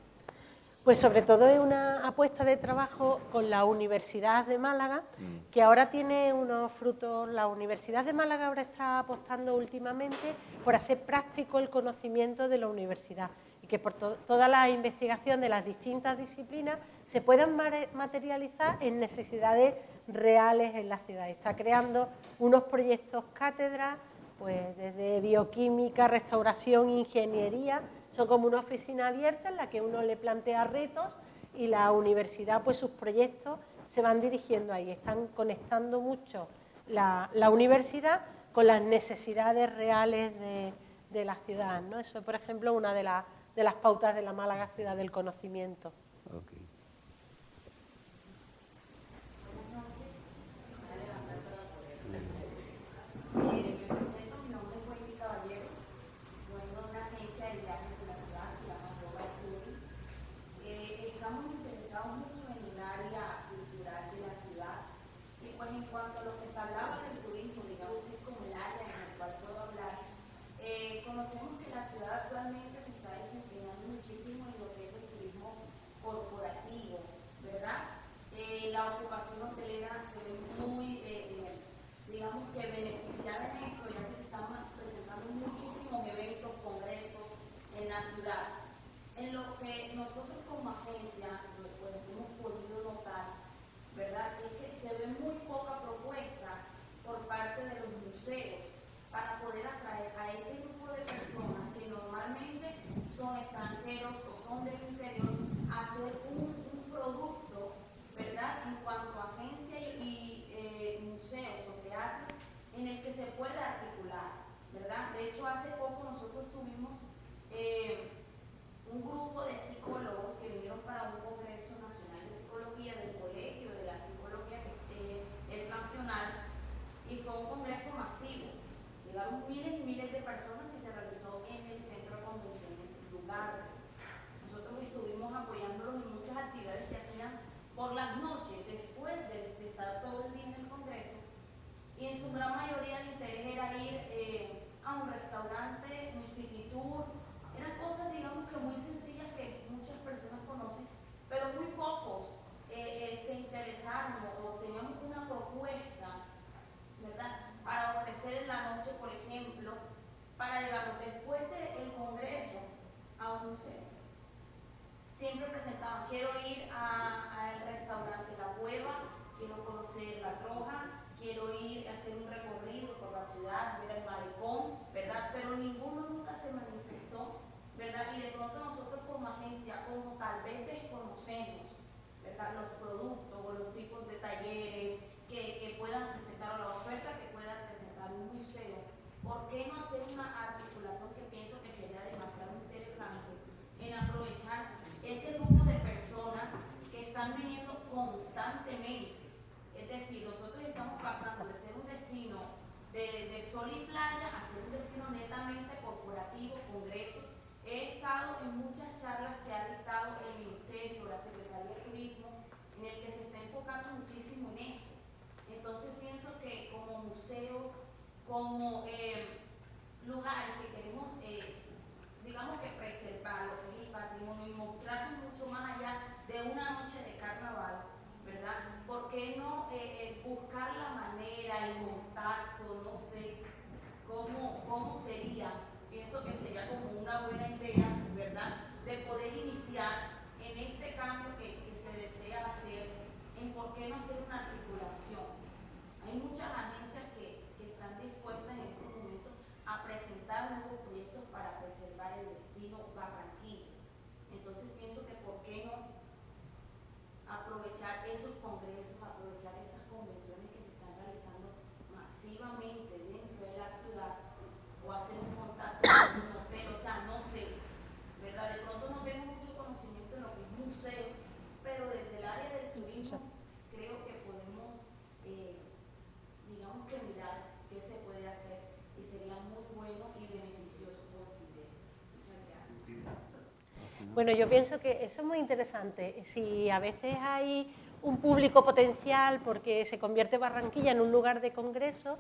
Pues sobre todo es una apuesta de trabajo con la Universidad de Málaga, que ahora tiene unos frutos. La Universidad de Málaga ahora está apostando últimamente por hacer práctico el conocimiento de la universidad y que por toda la investigación de las distintas disciplinas se puedan materializar en necesidades reales en la ciudad. Está creando unos proyectos cátedras, pues desde bioquímica, restauración, ingeniería. Son como una oficina abierta en la que uno le plantea retos y la universidad, pues sus proyectos se van dirigiendo ahí. Están conectando mucho la universidad con las necesidades reales de la ciudad, ¿no? Eso es, por ejemplo, una de las pautas de la Málaga Ciudad del Conocimiento. Okay. Conocemos que la ciudad actualmente se está desempeñando muchísimo en lo que es el turismo corporativo, ¿verdad? La ocupación hotelera se ve muy, digamos que beneficiada en esto, ya que se están presentando muchísimos eventos, congresos en la ciudad. En lo que nosotros como agencia, pues, hemos podido notar, ¿verdad?, es que se ve muy poca propuesta por parte de los museos para poder atraer a ese grupo de personas que normalmente son extranjeros o son del interior a hacer un producto, ¿verdad?, en cuanto a agencia y museos o teatros en el que se pueda articular, ¿verdad? De hecho, hace poco nosotros tuvimos un grupo de psicólogos que vinieron para un congreso nacional de psicología del Colegio de la Psicología, que es nacional, y fue un congreso masivo. Llegaron miles y miles de personas y se realizó en el Centro de Convenciones Lugares. Nosotros estuvimos apoyándolos en muchas actividades que hacían por las noches, después de estar todo el día en el Congreso, y en su gran mayoría el interés era ir a un restaurante, un city tour. Eran cosas, digamos, que muy sencillas que muchas personas conocen, pero muy pocos se interesaron o teníamos una propuesta, ¿verdad?, para ofrecer en la noche, por ejemplo, para llegar después del congreso a un museo. Siempre presentaban, quiero ir al restaurante La Cueva, quiero conocer La Troja, quiero ir a hacer un recorrido por la ciudad, ver el malecón, ¿verdad? Pero ninguno nunca se manifestó, ¿verdad? Y de pronto nosotros como agencia, como tal vez desconocemos, ¿verdad?, los productos o los tipos de talleres que puedan presentar, o la oferta que pueda presentar un museo, ¿por qué no hacer una articulación que pienso que sería demasiado interesante en aprovechar ese grupo de personas que están viniendo constantemente? Es decir, nosotros estamos pasando de ser un destino de sol y playa a ser un Bueno, yo pienso que eso es muy interesante. Si a veces hay un público potencial porque se convierte Barranquilla en un lugar de congreso,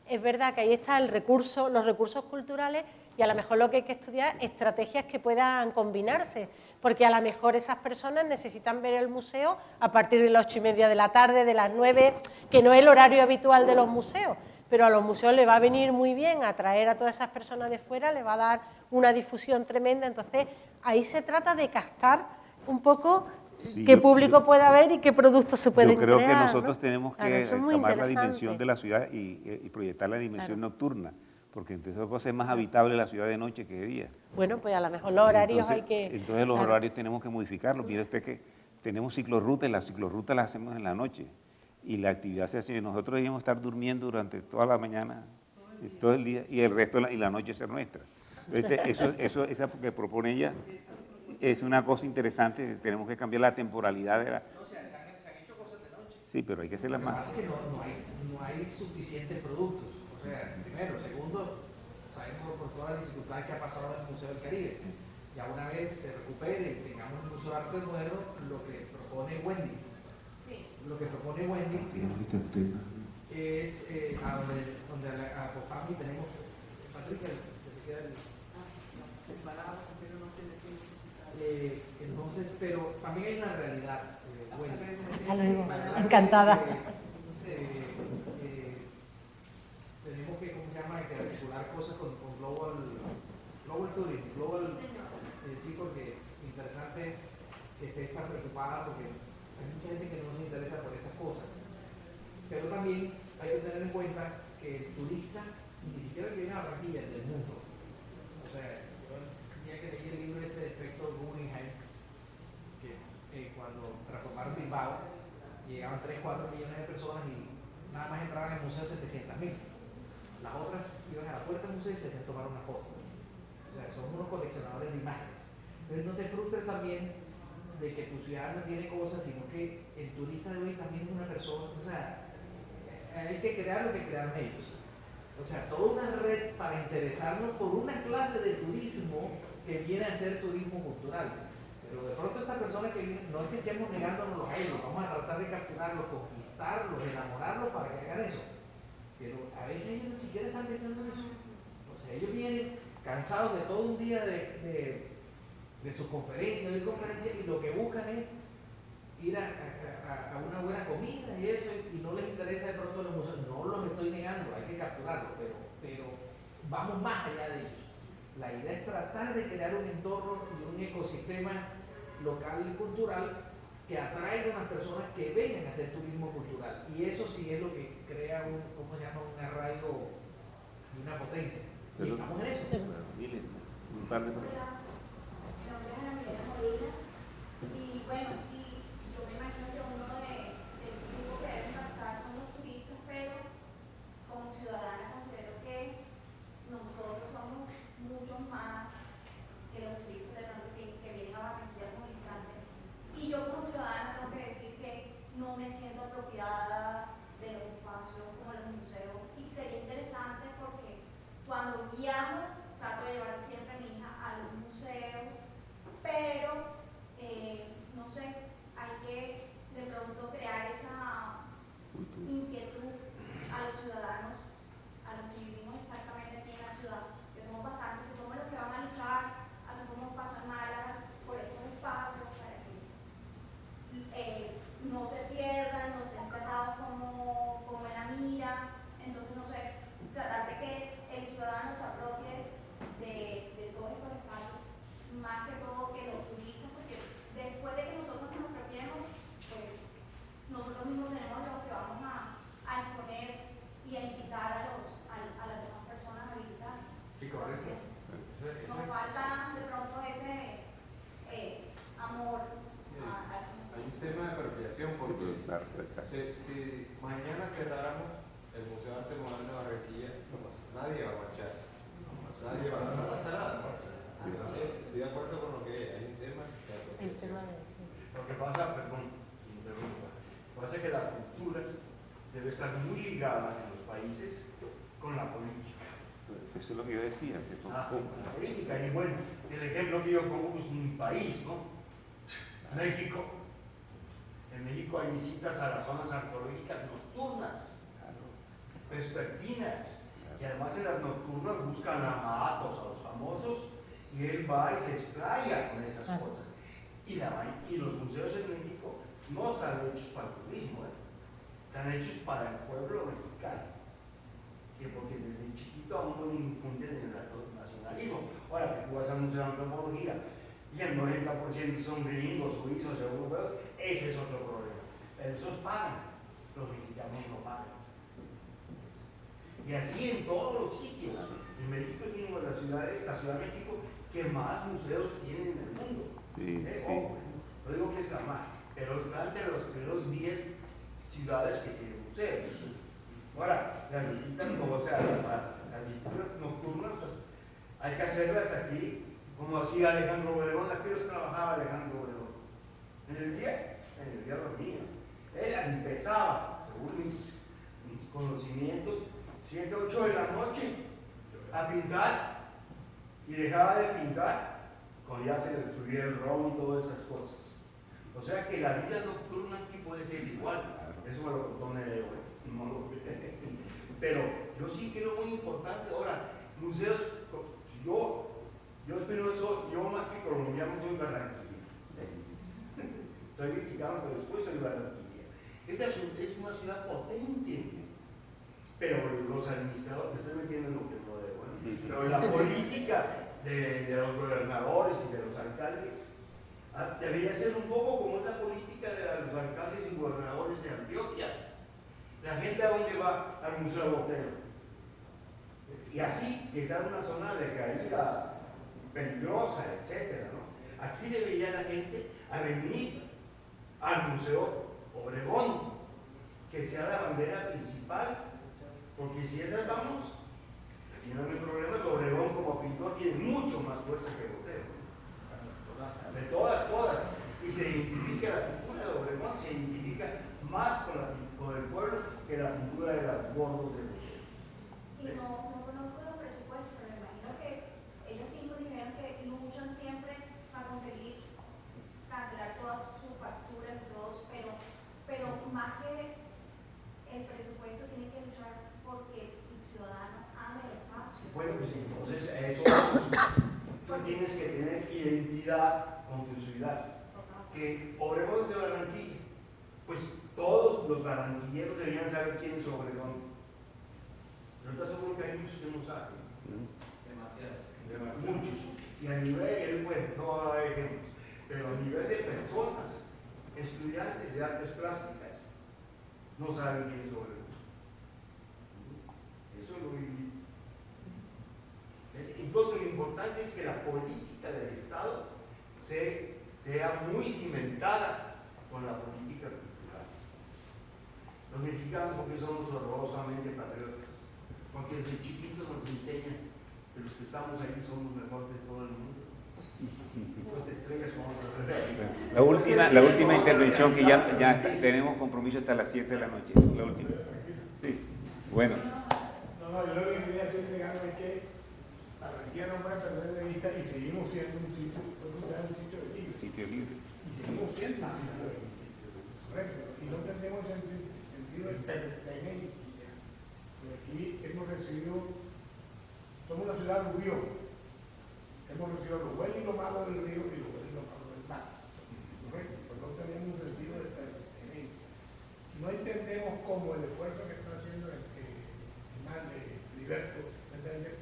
es verdad que ahí está el recurso, los recursos culturales, y a lo mejor lo que hay que estudiar es estrategias que puedan combinarse, porque a lo mejor esas personas necesitan ver el museo a partir de las 8:30 de la tarde, de las 9, que no es el horario habitual de los museos, pero a los museos les va a venir muy bien atraer a todas esas personas de fuera, les va a dar una difusión tremenda. Entonces ahí se trata de captar un poco Sí, qué público puede haber y qué productos se pueden crear. Yo creo que nosotros tenemos Claro, que eso es muy tomar la interesante. dimensión de la ciudad y proyectar la dimensión Claro. nocturna, porque entonces es más habitable la ciudad de noche que de día. Bueno, pues a lo mejor los horarios Entonces, hay que... entonces los claro. horarios tenemos que modificarlos. Mire usted que tenemos ciclorrutas y las ciclorrutas las hacemos en la noche y la actividad se hace. Nosotros debemos estar durmiendo durante toda la mañana, todo el día, y el resto y la noche ser nuestra. Esa que propone ella es una cosa interesante. Tenemos que cambiar la temporalidad de la... No, se han hecho cosas de noche. Sí, pero hay que hacerlas Lo que más. pasa es que no hay suficientes productos. O sea, primero. Segundo, sabemos por todas las dificultades que ha pasado en el Museo del Caribe. Ya una vez se recupere y tengamos un Museo de Arte Moderno, lo que propone Wendy. Sí. Lo que propone Wendy es donde apostamos y tenemos... Patricia, ¿te queda el...? Entonces, pero también hay una realidad. Hasta luego, encantada. Tenemos que, ¿cómo se llama?, que articular cosas con Global Tourism, sí, porque es interesante que estés tan preocupada porque hay mucha gente que no se interesa por estas cosas. Pero también hay que tener en cuenta que el turista, ni siquiera el que viene a Barranquilla, del mundo. O sea, yo el día que leí el libro ese de Efecto Guggenheim, que cuando transformaron Bilbao, llegaban 3-4 millones de personas y nada más entraban al museo 700.000. Las otras iban a la puerta del museo y se querían tomar una foto. O sea, son unos coleccionadores de imágenes. Entonces no te frustres también de que tu ciudad no tiene cosas, sino que el turista de hoy también es una persona. O sea, hay que crear lo que crearon ellos. O sea, toda una red para interesarnos por una clase de turismo que viene a ser turismo cultural. Pero de pronto estas personas que vienen, no es que estemos negándonos a ellos, vamos a tratar de capturarlos, conquistarlos, enamorarlos para que hagan eso. Pero a veces ellos ni siquiera están pensando en eso. O sea, ellos vienen cansados de todo un día de sus conferencias, y lo que buscan es ir a una buena comida y eso, y no les interesa de pronto los museos. No los estoy negando, hay que capturarlos, pero vamos más allá de ellos. La idea es tratar de crear un entorno y un ecosistema local y cultural que atraiga a unas personas que vengan a hacer turismo cultural. Y eso sí es lo que crea un arraigo y una potencia. Y estamos en eso. Dile, un par de cosas. Mi nombre es Ana Milena Molina y bueno, sí, yo me imagino que uno del grupo que deben captar son los turistas, pero como ciudadana considero que nosotros somos muchos más que los turistas de pronto que vienen a Barranquilla como visitantes. Y yo como ciudadana tengo que decir que no me siento apropiada de los espacios como los museos. Y sería interesante porque cuando viajo trato de llevar siempre a mi hija a los museos, pero no sé, hay que de pronto crear esa inquietud a los ciudadanos, a los que vivimos exactamente aquí en la ciudad, que somos bastantes, que somos los que van a luchar, así como pasó en Málaga, por estos espacios para que no se pierdan, no estén cerrados como en la mira. Entonces, no sé, tratar de que el ciudadano se apropie de todos estos espacios, más que todo que los turistas, porque después de que nosotros nos apropiemos, pues nosotros mismos seremos los que vamos a exponer y a invitar a las demás personas a visitar. Sí, correcto. Nos falta de pronto ese amor a Hay un tema de apropiación porque si mañana cerráramos el Museo de Arte Moderno de Barranquilla, nadie va a marchar, nadie va a pasar nada. Estoy de acuerdo con lo que hay un tema de apropiación. Lo que pasa, perdón, interrumpa, lo que pasa es que la cultura debe estar muy ligada en los países con la política. Eso es lo que yo decía. La política, y bueno, el ejemplo que yo pongo es un país, ¿no? México. En México hay visitas a las zonas arqueológicas nocturnas, vespertinas, y además en las nocturnas buscan a Mahatos, a los famosos, y él va y se explaya con esas cosas. Y los museos en México no están hechos para el turismo, están hechos para el pueblo mexicano, porque desde chiquito a uno le infunden en el nacionalismo. Ahora que tú vas al Museo de Antropología y el 90% son gringos, suizos, europeos, ese es otro problema. Pero esos pagan, los mexicanos no pagan. Y así en todos los sitios. Y México es una de las ciudades, la Ciudad de México, que más museos tiene en el mundo. Sí, sí. No digo que es la más, pero está entre los primeros 10 ciudades que tienen museos. Ahora, las visitas, las visitas nocturnas, hay que hacerlas aquí, como hacía Alejandro Obregón. ¿A qué horas trabajaba Alejandro Obregón? En el día dormía. Él empezaba, según mis conocimientos, 7, 8 de la noche a pintar, y dejaba de pintar cuando ya se le subía el ron y todas esas cosas. O sea que la vida nocturna aquí puede ser igual. Eso me lo contó Nereo, no lo pero yo sí creo muy importante. Ahora, museos, yo espero eso, yo más que colombiano soy barranquilla. Soy mexicano, pero después soy barranquilla. Esta es una ciudad potente, pero los administradores, me estoy metiendo en lo que no debo, pero la política de los gobernadores y de los alcaldes debería ser un poco como es la política de los alcaldes y gobernadores de Antioquia. La gente a dónde va al Museo Botero. Y así, que está en una zona de caída peligrosa, etc., ¿no? Aquí debería la gente a venir al Museo Obregón, que sea la bandera principal, porque si esas vamos, aquí no hay problemas. Obregón como pintor tiene mucho más fuerza que Botero, de todas, y se identifica la pintura de Obregón, se identifica más con el pueblo que la pintura de las gordos de Botero. Y no conozco los presupuestos, pero me imagino que ellos mismos dijeron que luchan siempre para conseguir cancelar todas sus facturas y todos, pero más que el presupuesto tiene que luchar porque el ciudadano ame el espacio. Bueno, pues entonces eso tú tienes que tener identidad con tu ciudad. Que Obregón es de Barranquilla, pues todos los barranquilleros deberían saber quién es Obregón. Yo estoy seguro que hay muchos que no saben. Demasiados. Muchos. Y a nivel, pues no hay ejemplos, pero a nivel de personas, estudiantes de artes plásticas, no saben quién es Obregón. Eso lo viví. Entonces lo importante es que la política del Estado sea muy cimentada con la política cultural. Los mexicanos, porque somos horrorosamente patriotas, porque desde chiquitos nos enseñan que los que estamos aquí somos mejores de todo el mundo. Pues te estrellas como la última intervención, que ya tenemos compromiso hasta las 7 de la noche. La última. Sí. Bueno. No, yo lo que quería decir, digamos, es que Barranquilla no puede perder de vista, y seguimos siendo un sitio libre. Sitio libre. Y seguimos siendo un sitio libre. Correcto. Y no tenemos sentido de pertenencia. Porque aquí hemos recibido, somos una ciudad aluvión. Hemos recibido lo bueno y lo malo del río y lo bueno y lo malo del mar. Correcto. Pues no tenemos un sentido de pertenencia. No entendemos cómo el esfuerzo que está haciendo Heriberto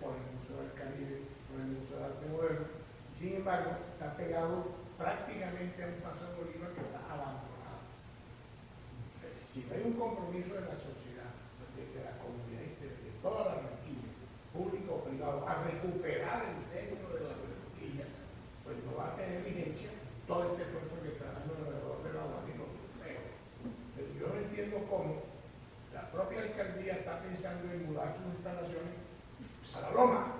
por el Museo del Caribe, por el Museo de Arte Moderno. Sin embargo, está pegado prácticamente a un Paso de Bolívar que está abandonado. Si no hay un compromiso de la sociedad, de la comunidad, de toda la Barranquilla, público o privado, a recuperar el centro de la Barranquilla, pues no va a tener vigencia todo este esfuerzo que está dando alrededor de la UAM y los museos. Pero yo no entiendo cómo la propia alcaldía está pensando en mudar sus instalaciones a la Loma.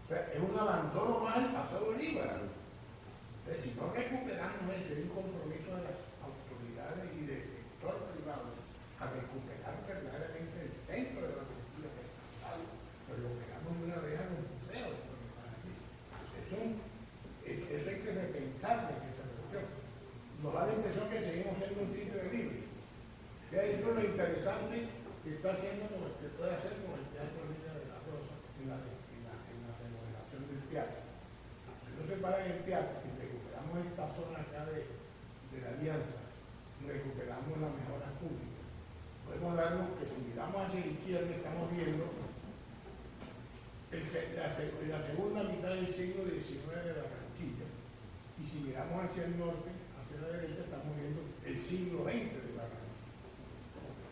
O sea, es un abandono más del Paso de Bolívar. Entonces, si no recuperamos un compromiso de las autoridades y del sector privado a recuperar verdaderamente el centro de la cultura que está salvo, pues lo quedamos de una vez a está haciendo, como se puede hacer con el Teatro Villa de la Rosa, en la remodelación del teatro. Si no se para en el teatro y recuperamos esta zona acá de la Alianza, recuperamos las mejoras públicas, podemos darnos que si miramos hacia la izquierda estamos viendo la segunda mitad del siglo XIX de Barranquilla, y si miramos hacia el norte, hacia la derecha, estamos viendo el siglo XX de Barranquilla.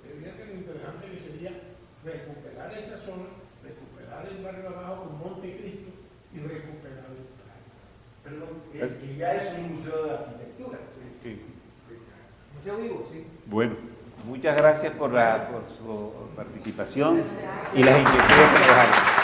Evidentemente lo interesante que sería recuperar esa zona, recuperar el barrio abajo con Montecristo y recuperar el playa. Perdón, que ya es un museo de arquitectura. Sí. Museo vivo, sí. Bueno, muchas gracias por su participación y las inquietudes que nos dejaron.